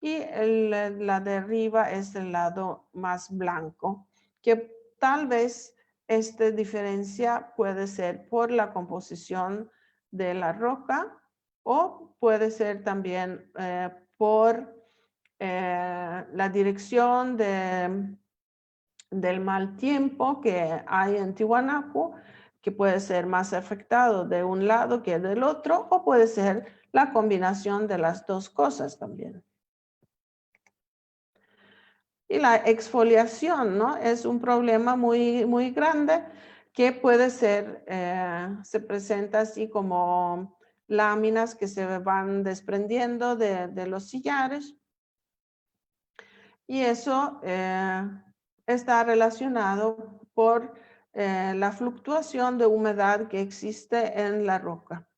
y la de arriba es del lado más blanco, que tal vez esta diferencia puede ser por la composición de la roca o puede ser también por la dirección del mal tiempo que hay en Tiwanaku, que puede ser más afectado de un lado que del otro, o puede ser la combinación de las dos cosas también. Y la exfoliación, ¿no? Es un problema muy, muy grande que puede ser, se presenta así como láminas que se van desprendiendo de los sillares. Y eso está relacionado por la fluctuación de humedad que existe en la roca.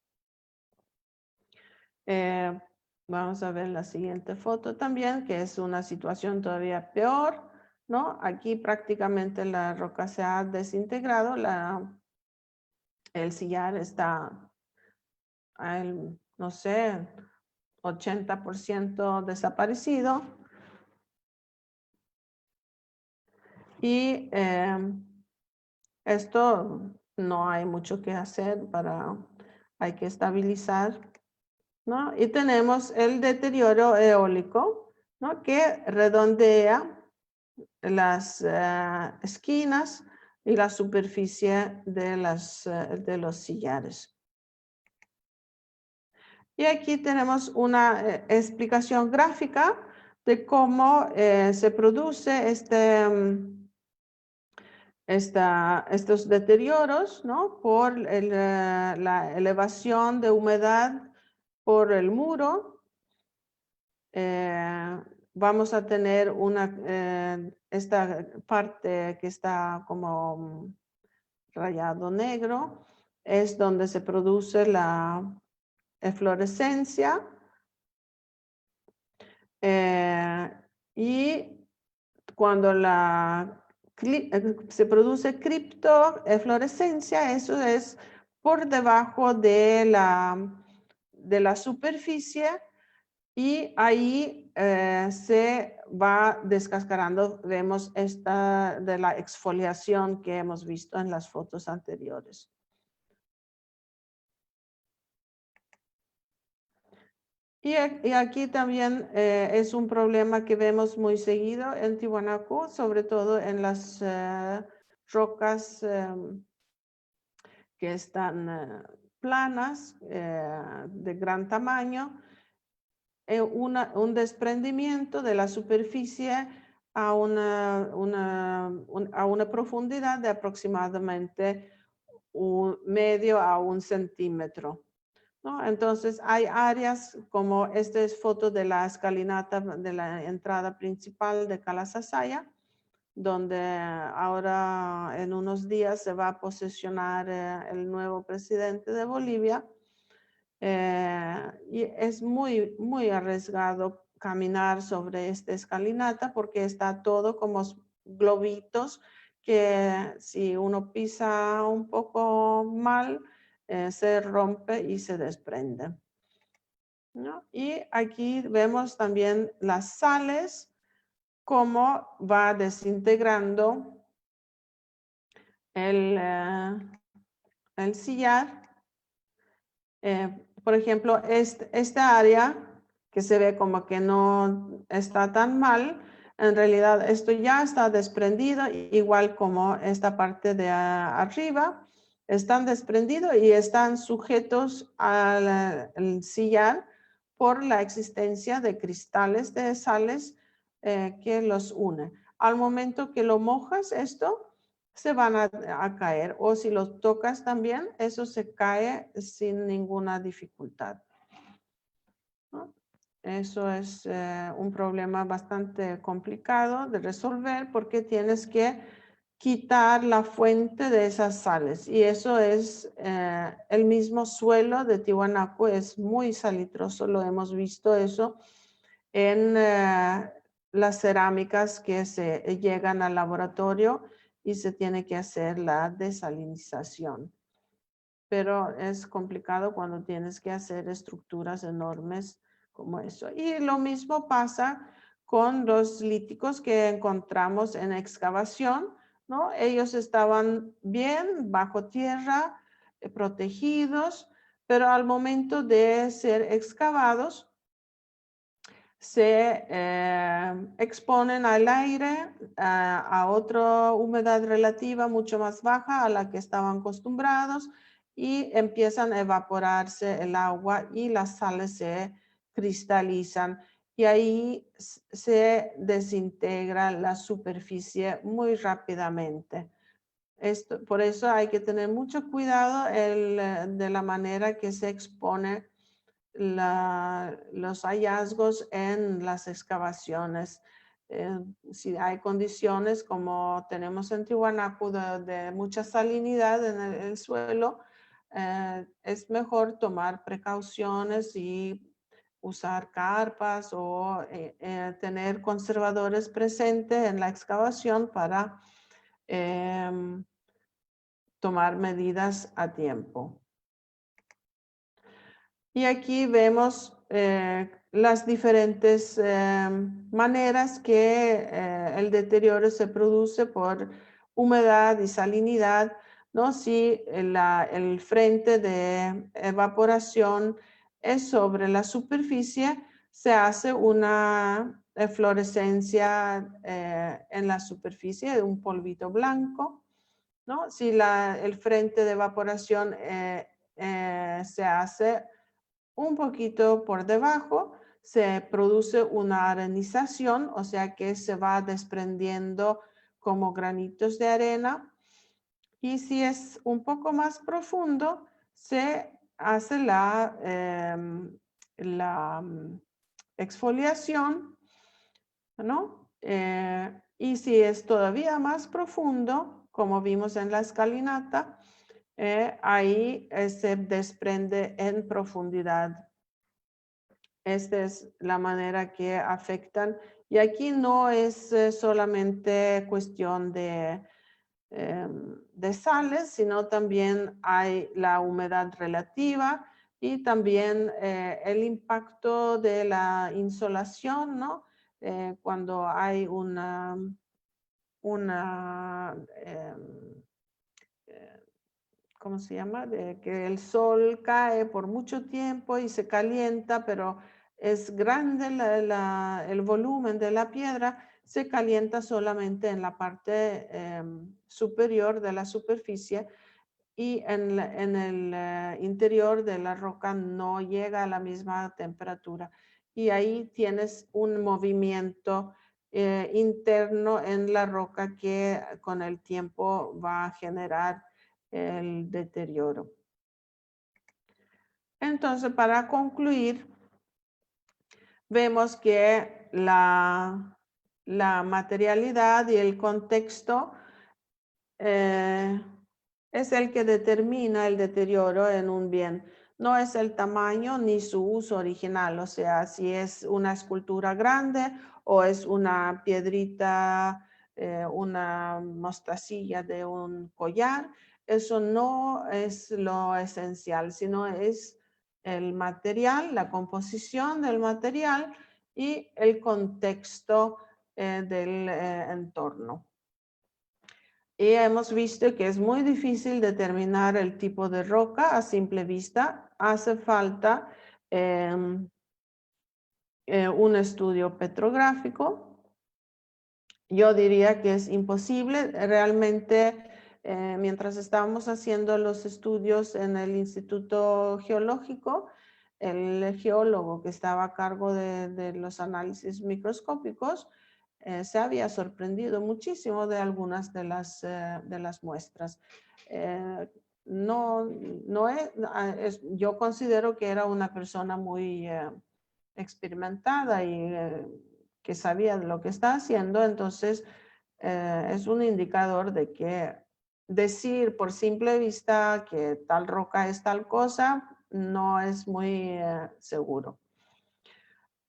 Vamos a ver la siguiente foto también, que es una situación todavía peor, ¿no? Aquí prácticamente la roca se ha desintegrado, el sillar está, no sé, 80% desaparecido. Y esto no hay mucho que hacer hay que estabilizar, ¿no? Y tenemos el deterioro eólico, ¿no? Que redondea las esquinas y la superficie de los sillares. Y aquí tenemos una explicación gráfica de cómo se produce estos deterioros, ¿no? Por la elevación de humedad por el muro. Vamos a tener esta parte que está como rayado negro, es donde se produce la eflorescencia. Y cuando se produce criptoeflorescencia, eso es por debajo de la superficie y ahí se va descascarando. Vemos esta de la exfoliación que hemos visto en las fotos anteriores. Y aquí también es un problema que vemos muy seguido en Tiwanaku, sobre todo en las rocas que están planas, de gran tamaño, un desprendimiento de la superficie a una profundidad de aproximadamente medio a 1 centímetro. ¿No? Entonces hay áreas como esta es foto de la escalinata de la entrada principal de Calasasaya, donde ahora en unos días se va a posesionar el nuevo presidente de Bolivia. Y es muy, muy arriesgado caminar sobre esta escalinata porque está todo como globitos que si uno pisa un poco mal, se rompe y se desprende, ¿no? Y aquí vemos también las sales, cómo va desintegrando el sillar. Por ejemplo, esta área que se ve como que no está tan mal, en realidad esto ya está desprendido, igual como esta parte de arriba. Están desprendidos y están sujetos al sillar por la existencia de cristales de sales que los unen. Al momento que lo mojas esto, se van a caer, o si los tocas también, eso se cae sin ninguna dificultad, ¿no? Eso es un problema bastante complicado de resolver porque tienes que quitar la fuente de esas sales y eso es el mismo suelo de Tiwanaku, es muy salitroso, lo hemos visto eso en las cerámicas que se llegan al laboratorio y se tiene que hacer la desalinización. Pero es complicado cuando tienes que hacer estructuras enormes como eso. Y lo mismo pasa con los líticos que encontramos en excavación, ¿no? Ellos estaban bien bajo tierra, protegidos, pero al momento de ser excavados, se exponen al aire, a otra humedad relativa mucho más baja a la que estaban acostumbrados y empiezan a evaporarse el agua y las sales se cristalizan y ahí se desintegra la superficie muy rápidamente. Por eso hay que tener mucho cuidado de la manera que se expone los hallazgos en las excavaciones. Si hay condiciones como tenemos en Tiwanaku de mucha salinidad en el suelo, es mejor tomar precauciones y usar carpas o tener conservadores presentes en la excavación para tomar medidas a tiempo. Y aquí vemos las diferentes maneras que el deterioro se produce por humedad y salinidad, ¿no? Si el frente de evaporación es sobre la superficie, se hace una fluorescencia en la superficie de un polvito blanco, ¿no? Si el frente de evaporación se hace un poquito por debajo, se produce una arenización, o sea que se va desprendiendo como granitos de arena. Y si es un poco más profundo, se hace la exfoliación, ¿no? Y si es todavía más profundo, como vimos en la escalinata, ahí se desprende en profundidad. Esta es la manera que afectan. Y aquí no es solamente cuestión de sales, sino también hay la humedad relativa y también el impacto de la insolación, ¿no? Cuando hay una ¿cómo se llama? De que el sol cae por mucho tiempo y se calienta, pero es grande el volumen de la piedra, se calienta solamente en la parte superior de la superficie y en el interior de la roca no llega a la misma temperatura. Y ahí tienes un movimiento interno en la roca que con el tiempo va a generar el deterioro. Entonces, para concluir, vemos que la materialidad y el contexto es el que determina el deterioro en un bien. No es el tamaño ni su uso original, o sea, si es una escultura grande o es una piedrita, una mostacilla de un collar, eso no es lo esencial, sino es el material, la composición del material y el contexto del entorno. Y hemos visto que es muy difícil determinar el tipo de roca a simple vista. Hace falta un estudio petrográfico. Yo diría que es imposible. Realmente, mientras estábamos haciendo los estudios en el Instituto Geológico, el geólogo que estaba a cargo de los análisis microscópicos se había sorprendido muchísimo de algunas de las muestras. Yo considero que era una persona muy experimentada y que sabía lo que está haciendo, entonces es un indicador de que decir por simple vista que tal roca es tal cosa no es muy seguro.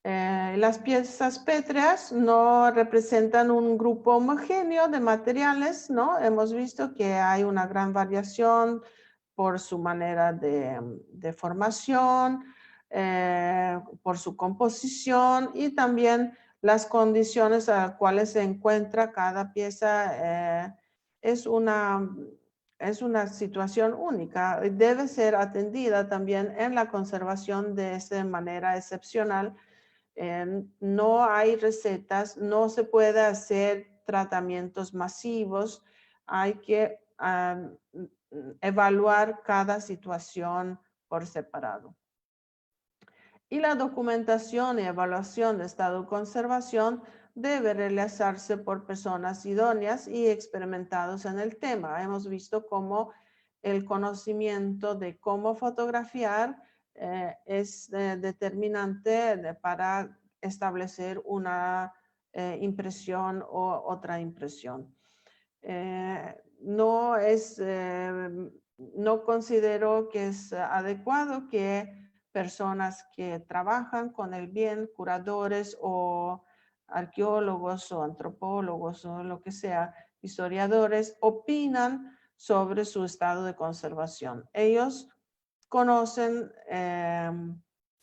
Las piezas pétreas no representan un grupo homogéneo de materiales, ¿no? Hemos visto que hay una gran variación por su manera de formación, por su composición y también las condiciones a las cuales se encuentra cada pieza. Es una situación única. Debe ser atendida también en la conservación de esa manera excepcional. No hay recetas, no se puede hacer tratamientos masivos, hay que evaluar cada situación por separado. Y la documentación y evaluación de estado de conservación debe realizarse por personas idóneas y experimentados en el tema. Hemos visto cómo el conocimiento de cómo fotografiar es determinante para establecer una impresión o otra impresión. No considero que es adecuado que personas que trabajan con el bien, curadores o arqueólogos o antropólogos o lo que sea, historiadores, opinan sobre su estado de conservación. Ellos conocen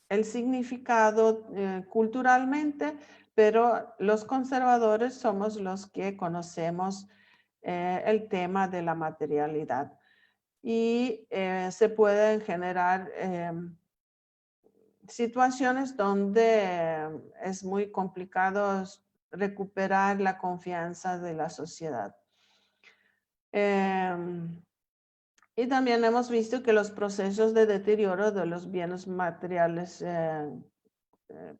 el significado culturalmente, pero los conservadores somos los que conocemos el tema de la materialidad. Y se pueden generar situaciones donde es muy complicado recuperar la confianza de la sociedad. Y también hemos visto que los procesos de deterioro de los bienes materiales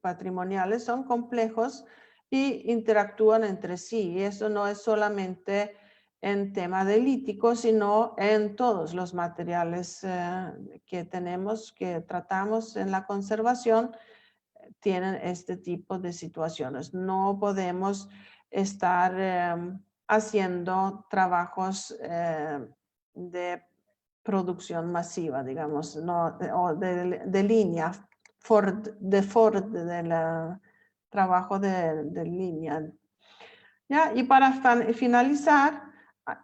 patrimoniales son complejos y interactúan entre sí. Y eso no es solamente en tema de lítico, sino en todos los materiales que tenemos, que tratamos en la conservación, tienen este tipo de situaciones. No podemos estar haciendo trabajos de producción masiva, digamos, no, o de línea, de trabajo de línea. ¿Ya? Y para finalizar,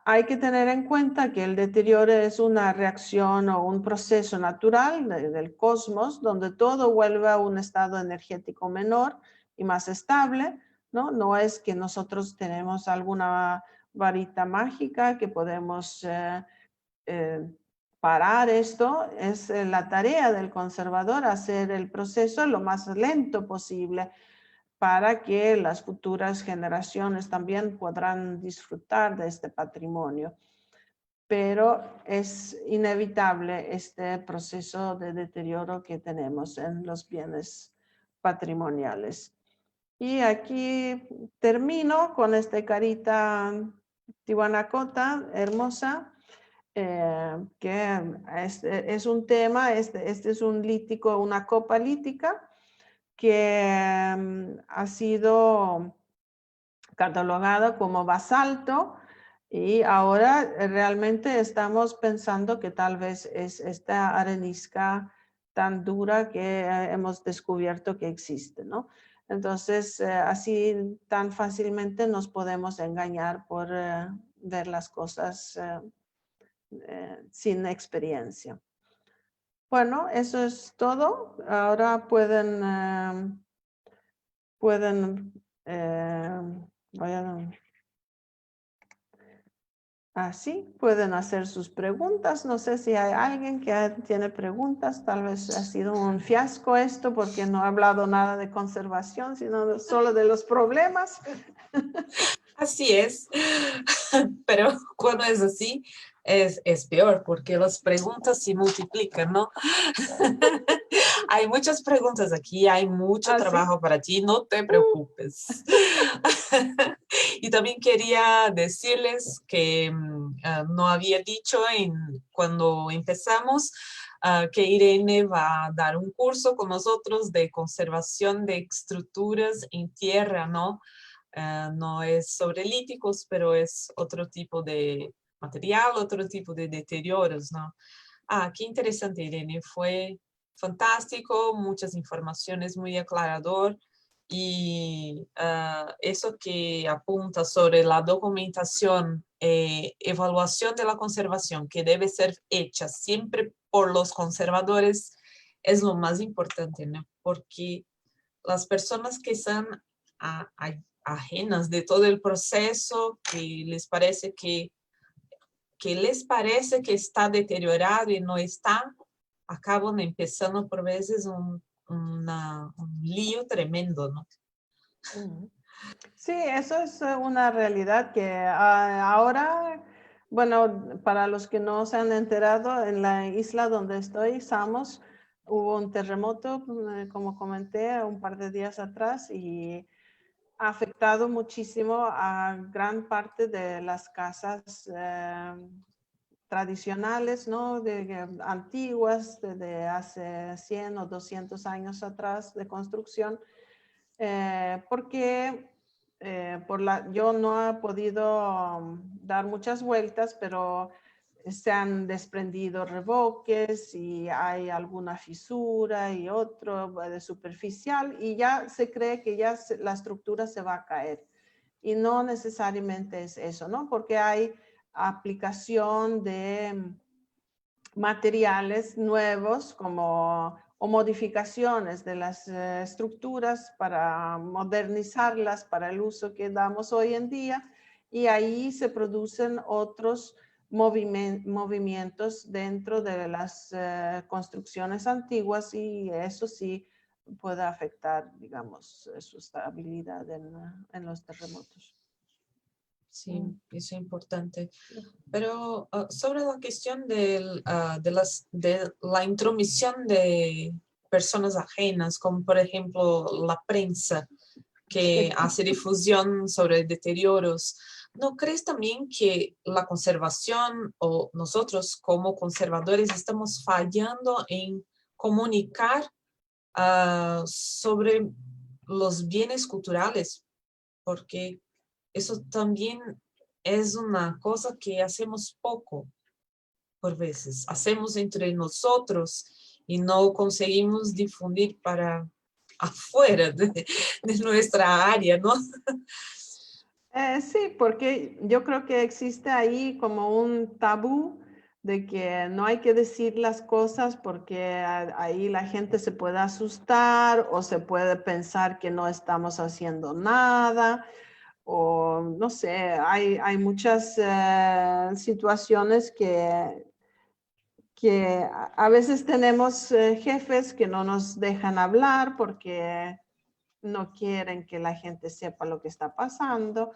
hay que tener en cuenta que el deterioro es una reacción o un proceso natural del cosmos, donde todo vuelve a un estado energético menor y más estable, ¿no? No es que nosotros tenemos alguna varita mágica que podemos parar esto. Es la tarea del conservador hacer el proceso lo más lento posible para que las futuras generaciones también podrán disfrutar de este patrimonio. Pero es inevitable este proceso de deterioro que tenemos en los bienes patrimoniales. Y aquí termino con esta carita tihuanacota hermosa, que es un tema, este es un lítico, una copa lítica que ha sido catalogada como basalto y ahora realmente estamos pensando que tal vez es esta arenisca tan dura que hemos descubierto que existe, ¿no? Entonces, así tan fácilmente nos podemos engañar por ver las cosas sin experiencia. Bueno, eso es todo. Ahora pueden pueden hacer sus preguntas. No sé si hay alguien que tiene preguntas. Tal vez ha sido un fiasco esto porque no he hablado nada de conservación, sino solo de los problemas. Así es, pero cuando es así, es peor porque las preguntas se multiplican, ¿no? Hay muchas preguntas aquí, hay mucho trabajo para ti, no te preocupes. Y también quería decirles que no había dicho cuando empezamos que Irene va a dar un curso con nosotros de conservación de estructuras en tierra, ¿no? No es sobre líticos, pero es otro tipo de material, otro tipo de deterioros, ¿no? Ah, qué interesante, Irene. Fue fantástico, muchas informaciones, muy aclarador. Y eso que apunta sobre la documentación, evaluación de la conservación, que debe ser hecha siempre por los conservadores, es lo más importante, ¿no? Porque las personas que son ajenas de todo el proceso, que les parece que está deteriorado y no está, acaban empezando por veces un lío tremendo, ¿no? Sí, eso es una realidad que ahora, bueno, para los que no se han enterado, en la isla donde estoy, Samos, hubo un terremoto, como comenté, un par de días atrás y ha afectado muchísimo a gran parte de las casas tradicionales, ¿no? Antiguas, de hace 100 o 200 años atrás de construcción, porque yo no he podido dar muchas vueltas, pero se han desprendido revoques y hay alguna fisura y otro de superficial y ya se cree que ya la estructura se va a caer. Y no necesariamente es eso, ¿no? Porque hay aplicación de materiales nuevos como o modificaciones de las estructuras para modernizarlas para el uso que damos hoy en día y ahí se producen otros movimientos dentro de las construcciones antiguas y eso sí puede afectar, digamos, su estabilidad en los terremotos. Sí, eso es importante. Pero sobre la cuestión de la intromisión de personas ajenas, como por ejemplo la prensa, que hace difusión sobre deterioros, ¿no crees también que la conservación o nosotros como conservadores estamos fallando en comunicar sobre los bienes culturales? Porque eso también es una cosa que hacemos poco por veces. Hacemos entre nosotros y no conseguimos difundir para afuera de nuestra área, ¿no? Sí, porque yo creo que existe ahí como un tabú de que no hay que decir las cosas porque ahí la gente se puede asustar o se puede pensar que no estamos haciendo nada o no sé, hay muchas situaciones que a veces tenemos jefes que no nos dejan hablar porque no quieren que la gente sepa lo que está pasando.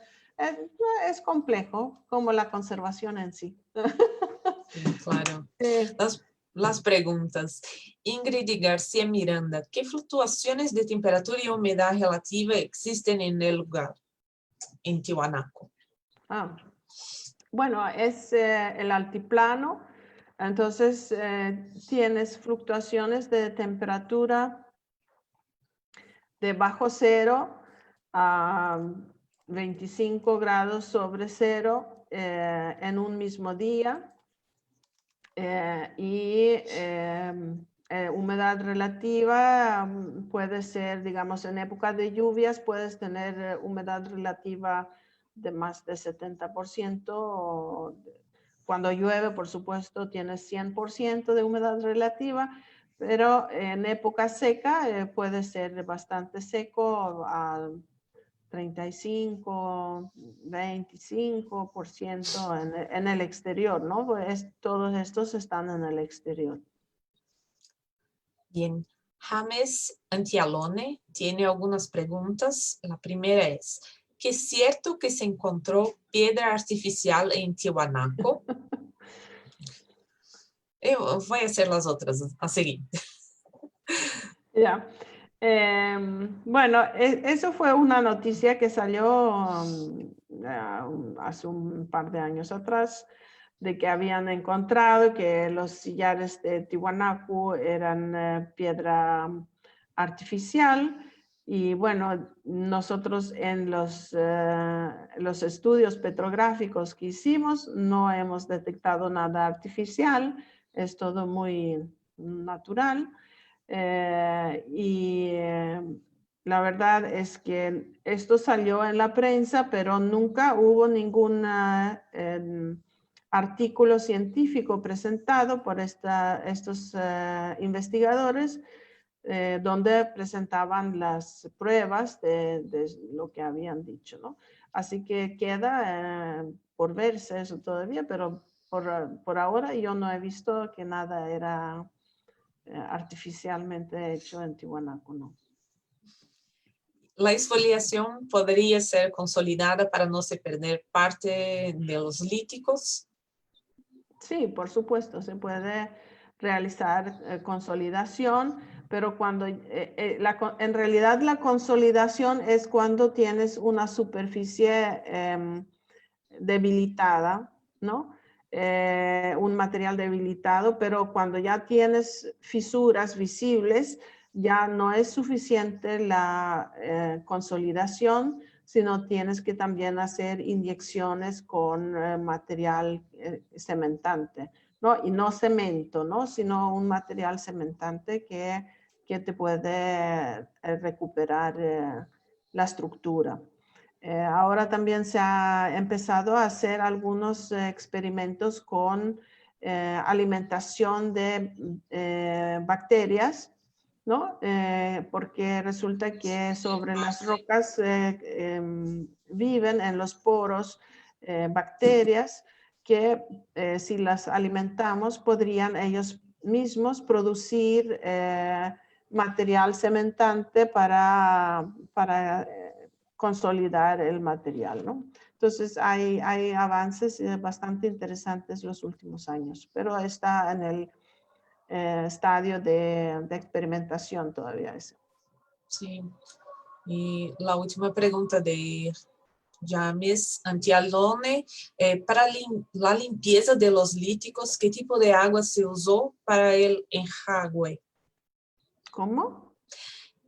Es complejo, como la conservación en sí. Sí, claro. Sí. Las preguntas. Ingrid García Miranda, ¿qué fluctuaciones de temperatura y humedad relativa existen en el lugar, en Tiwanaku? Bueno, es el altiplano, entonces tienes fluctuaciones de temperatura de bajo cero a 25 grados sobre cero en un mismo día humedad relativa puede ser, digamos, en época de lluvias puedes tener humedad relativa de más de 70%. Cuando llueve, por supuesto, tienes 100% de humedad relativa, pero en época seca puede ser bastante seco a 35, 25% en el exterior, ¿no? Pues todos estos están en el exterior. Bien. James Antialone tiene algunas preguntas. La primera es, ¿qué es cierto que se encontró piedra artificial en Tiwanaku? Voy a hacer las otras a seguir. Ya. Bueno, eso fue una noticia que salió hace un par de años atrás, de que habían encontrado que los sillares de Tiwanaku eran piedra artificial. Y bueno, nosotros en los estudios petrográficos que hicimos no hemos detectado nada artificial, es todo muy natural. La verdad es que esto salió en la prensa, pero nunca hubo ningún artículo científico presentado por estos investigadores donde presentaban las pruebas de lo que habían dicho, ¿no? Así que queda por verse eso todavía, pero por ahora yo no he visto que nada era artificialmente hecho en Tiwanaku, ¿no? La exfoliación podría ser consolidada para no se perder parte de los líticos. Sí, por supuesto, se puede realizar consolidación, pero cuando en realidad la consolidación es cuando tienes una superficie debilitada, ¿no? Un material debilitado, pero cuando ya tienes fisuras visibles, ya no es suficiente la consolidación, sino tienes que también hacer inyecciones con material cementante, ¿no? Y no cemento, ¿no? Sino un material cementante que te puede recuperar la estructura. Ahora también se ha empezado a hacer algunos experimentos con alimentación de bacterias, ¿no? Porque resulta que sobre las rocas viven en los poros bacterias que si las alimentamos podrían ellos mismos producir material cementante para consolidar el material, ¿no? Entonces hay avances bastante interesantes los últimos años, pero está en el estadio de experimentación todavía ese. Sí. Y la última pregunta de James Antialdone, para la limpieza de los líticos, ¿qué tipo de agua se usó para el enjuague? ¿Cómo?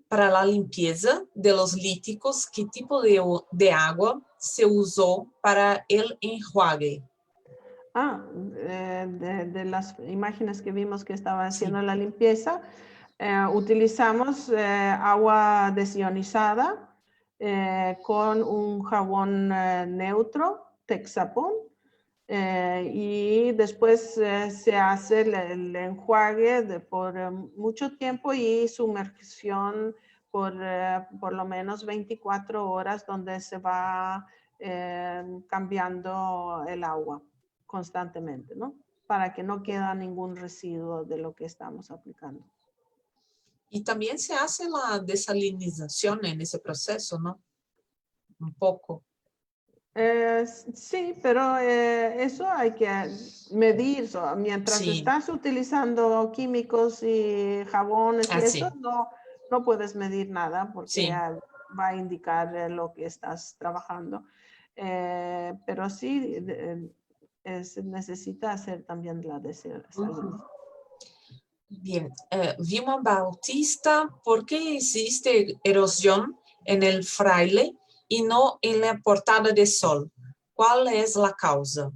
Para la limpieza de los líticos, ¿qué tipo de agua se usó para el enjuague? De las imágenes que vimos que estaba haciendo Sí. la limpieza, utilizamos agua desionizada con un jabón neutro, Texapon, y después se hace el enjuague por mucho tiempo y sumersión por lo menos 24 horas donde se va cambiando el agua constantemente, ¿no? Para que no quede ningún residuo de lo que estamos aplicando. Y también se hace la desalinización en ese proceso, ¿no? Un poco. Sí, pero eso hay que medir. Mientras Sí, estás utilizando químicos y jabones y eso, sí, no puedes medir nada porque sí. va a indicar lo que estás trabajando. Pero sí se necesita hacer también la desalinización. Bien, Vilma Bautista, ¿por qué existe erosión en el Fraile y no en la Portada de Sol? ¿Cuál es la causa?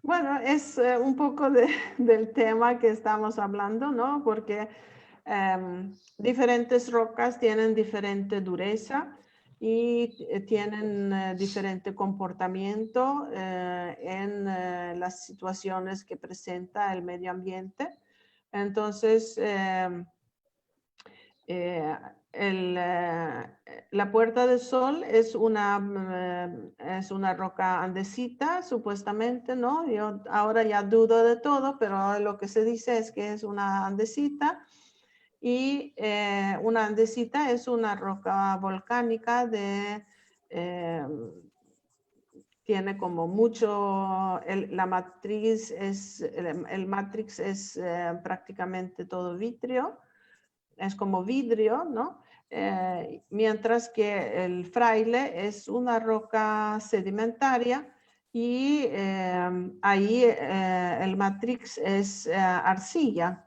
Bueno, es un poco del tema que estamos hablando, ¿no? Porque diferentes rocas tienen diferente dureza y tienen diferente comportamiento en las situaciones que presenta el medio ambiente. Entonces, eh, la Puerta del Sol es una roca andesita, supuestamente, ¿no? Yo ahora ya dudo de todo, pero lo que se dice es que es una andesita. Y una andesita es una roca volcánica tiene como mucho, la matriz el matrix es prácticamente todo vitrio. Es como vidrio, ¿no? Mientras que el Fraile es una roca sedimentaria y ahí el matrix es arcilla.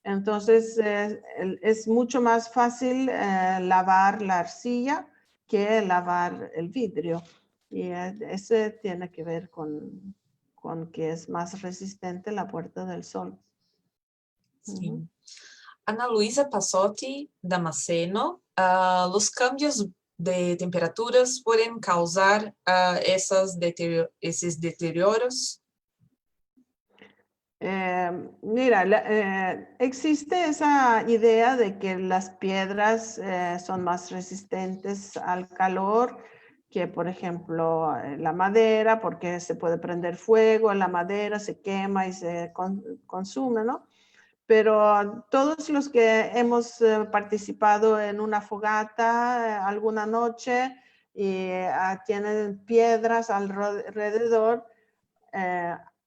Entonces es mucho más fácil lavar la arcilla que lavar el vidrio. Y ese tiene que ver con que es más resistente la Puerta del Sol. Sim. Ana Luisa Passotti Damasceno, los cambios de temperaturas pueden causar esos deterioros. Mira, existe esa idea de que las piedras son más resistentes al calor que, por ejemplo, la madera, porque se puede prender fuego, la madera se quema y se consume, ¿no? Pero todos los que hemos participado en una fogata alguna noche y tienen piedras alrededor,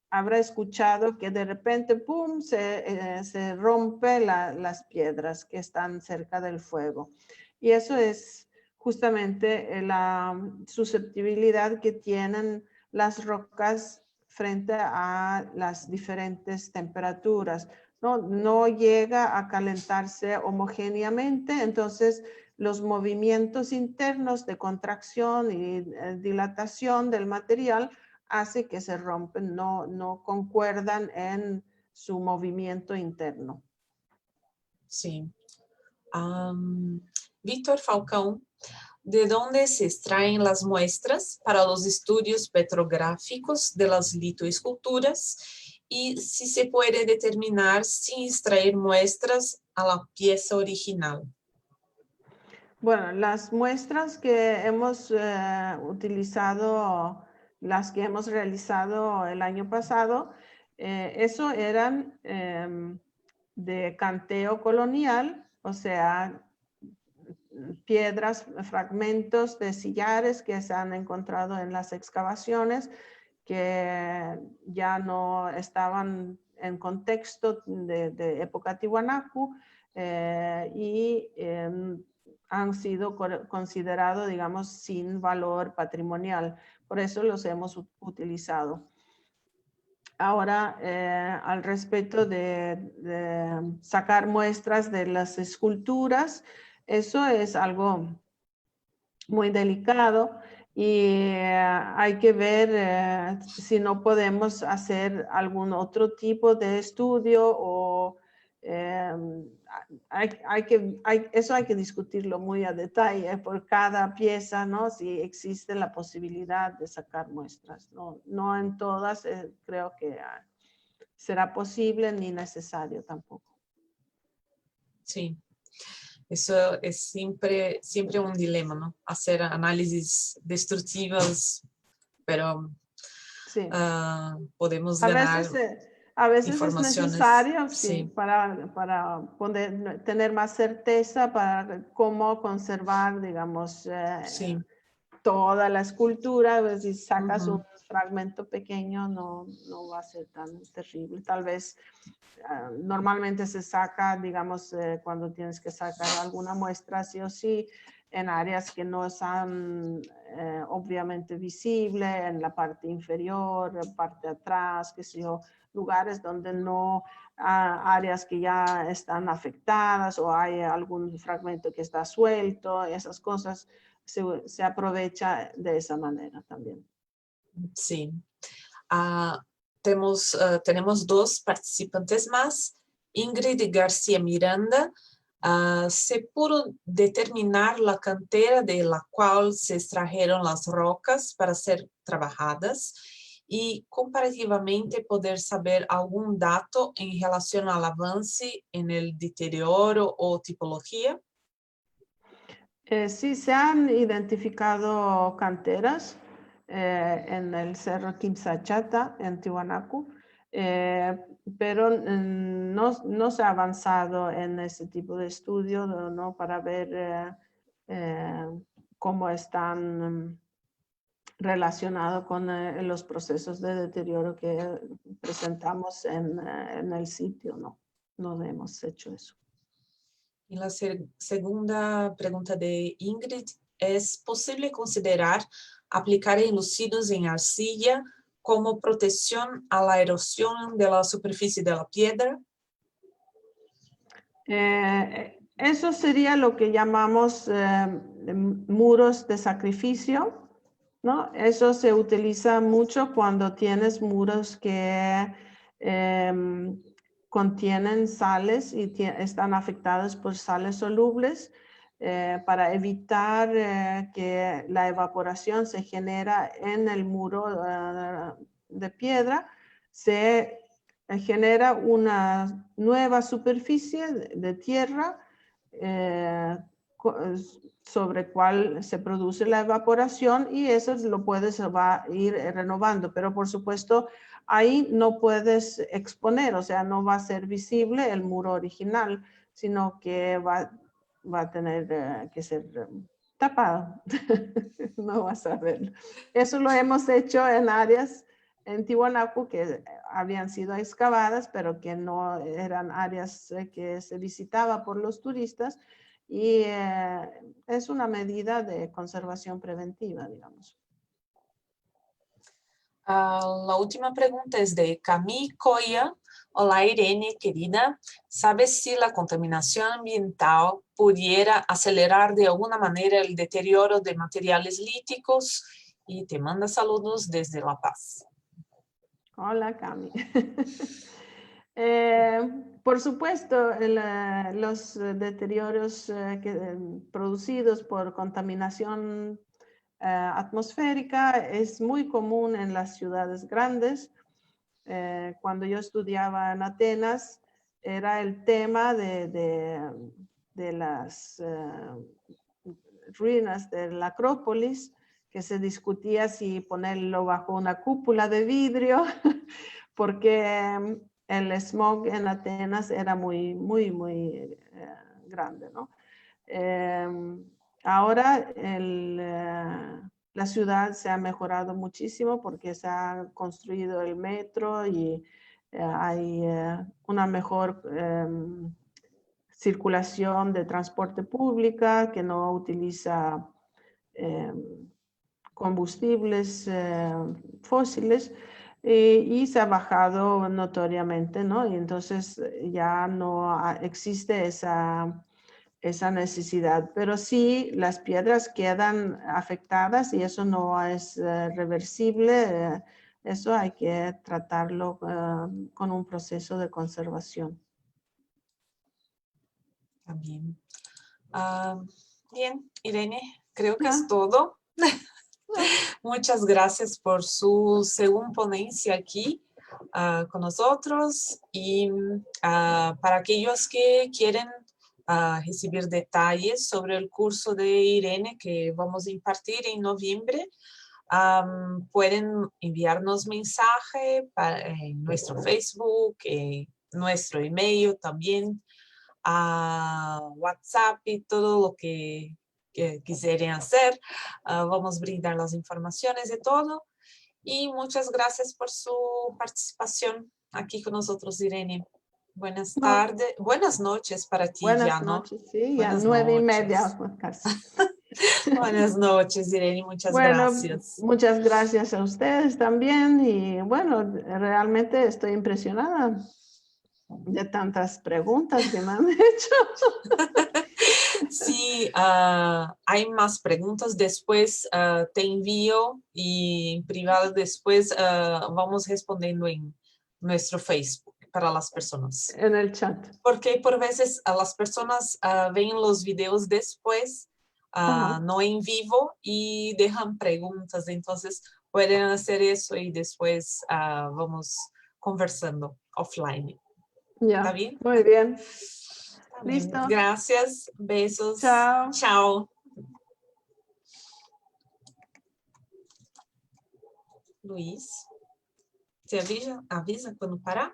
habrá escuchado que de repente, ¡pum!, se rompe las piedras que están cerca del fuego. Y eso es justamente la susceptibilidad que tienen las rocas frente a las diferentes temperaturas. No llega a calentarse homogéneamente, entonces los movimientos internos de contracción y dilatación del material hace que se rompen, no concuerdan en su movimiento interno. Sí. Víctor Falcão, ¿de dónde se extraen las muestras para los estudios petrográficos de las litoesculturas? Y si se puede determinar sin extraer muestras a la pieza original. Bueno, las muestras que hemos utilizado, las que hemos realizado el año pasado, eso eran de canteo colonial, o sea, piedras, fragmentos de sillares que se han encontrado en las excavaciones que ya no estaban en contexto de época Tiwanaku y han sido considerados, digamos, sin valor patrimonial. Por eso los hemos utilizado. Ahora, al respecto de sacar muestras de las esculturas, eso es algo muy delicado y hay que ver si no podemos hacer algún otro tipo de estudio o eso hay que discutirlo muy a detalle por cada pieza, ¿no? Si existe la posibilidad de sacar muestras. No en todas creo que será posible ni necesario tampoco. Sí. Eso es siempre un dilema, ¿no? Hacer análisis destructivas, pero sí. podemos ganar a veces es informaciones. necesario, Sí, para tener más certeza para cómo conservar, digamos, sí. toda la escultura. Si sacas un fragmento pequeño, no va a ser tan terrible. Tal vez normalmente se saca, digamos, cuando tienes que sacar alguna muestra, sí o sí, en áreas que no están obviamente visibles, en la parte inferior, en la parte atrás, qué sé yo, lugares donde no, áreas que ya están afectadas o hay algún fragmento que está suelto, esas cosas se aprovecha de esa manera también. Sí. Tenemos dos participantes más. Ingrid García Miranda. ¿Se pudo determinar la cantera de la cual se extrajeron las rocas para ser trabajadas? Y comparativamente poder saber algún dato en relación al avance en el deterioro o tipología? Sí, se han identificado canteras en el Cerro Quimsachata, en Tiwanaku, pero no se ha avanzado en ese tipo de estudio, ¿no? Para ver cómo están relacionados con los procesos de deterioro que presentamos en el sitio, no hemos hecho eso. Y la segunda pregunta de Ingrid, ¿es posible considerar aplicar enlucidos en arcilla como protección a la erosión de la superficie de la piedra? Eso sería lo que llamamos muros de sacrificio, ¿no? Eso se utiliza mucho cuando tienes muros que contienen sales y están afectadas por sales solubles para evitar que la evaporación se genera en el muro de piedra. Se genera una nueva superficie de tierra sobre cual se produce la evaporación y eso se va a ir renovando, pero por supuesto ahí no puedes exponer, o sea, no va a ser visible el muro original, sino que va a tener que ser tapado, no vas a verlo. Eso lo hemos hecho en áreas en Tiwanaku que habían sido excavadas, pero que no eran áreas que se visitaba por los turistas, y es una medida de conservación preventiva, digamos. La última pregunta es de Camille Coya. Hola Irene, querida. ¿Sabes si la contaminación ambiental pudiera acelerar de alguna manera el deterioro de materiales líticos? Y te manda saludos desde La Paz. Hola, Cami. Por supuesto, los deterioros producidos por contaminación atmosférica es muy común en las ciudades grandes. Cuando yo estudiaba en Atenas, era el tema de las ruinas de la Acrópolis, que se discutía si ponerlo bajo una cúpula de vidrio, porque el smog en Atenas era muy grande, ¿no? Ahora la ciudad se ha mejorado muchísimo porque se ha construido el metro y hay una mejor circulación de transporte pública que no utiliza combustibles fósiles, y se ha bajado notoriamente, ¿no? Y entonces ya no existe esa necesidad, pero sí las piedras quedan afectadas y eso no es reversible, eso hay que tratarlo con un proceso de conservación. También. Bien, Irene, creo que es todo. Muchas gracias por su segunda ponencia aquí con nosotros, y para aquellos que quieren recibir detalles sobre el curso de Irene que vamos a impartir en noviembre, pueden enviarnos mensaje en nuestro Facebook, nuestro email también, a WhatsApp y todo lo que quisieran hacer. Vamos a brindar las informaciones de todo. Y muchas gracias por su participación aquí con nosotros, Irene. Buenas tardes, buenas noches para ti ya, Buenas ¿no? noches, sí, ya Buenas 9:30 noches. casi. Buenas noches, Irene, muchas Bueno, gracias. muchas gracias a ustedes también y bueno, realmente estoy impresionada de tantas preguntas que me han hecho. Sí, hay más preguntas después, te envío, y en privado después vamos respondiendo en nuestro Facebook para las personas. En el chat. Porque por veces las personas ven los videos después, no en vivo, y dejan preguntas. Entonces pueden hacer eso y después vamos conversando offline. Ya, ¿Está bien? muy bien. Está bien. Listo. Gracias, besos. Chao. Chao. Luiz, você avisa quando parar?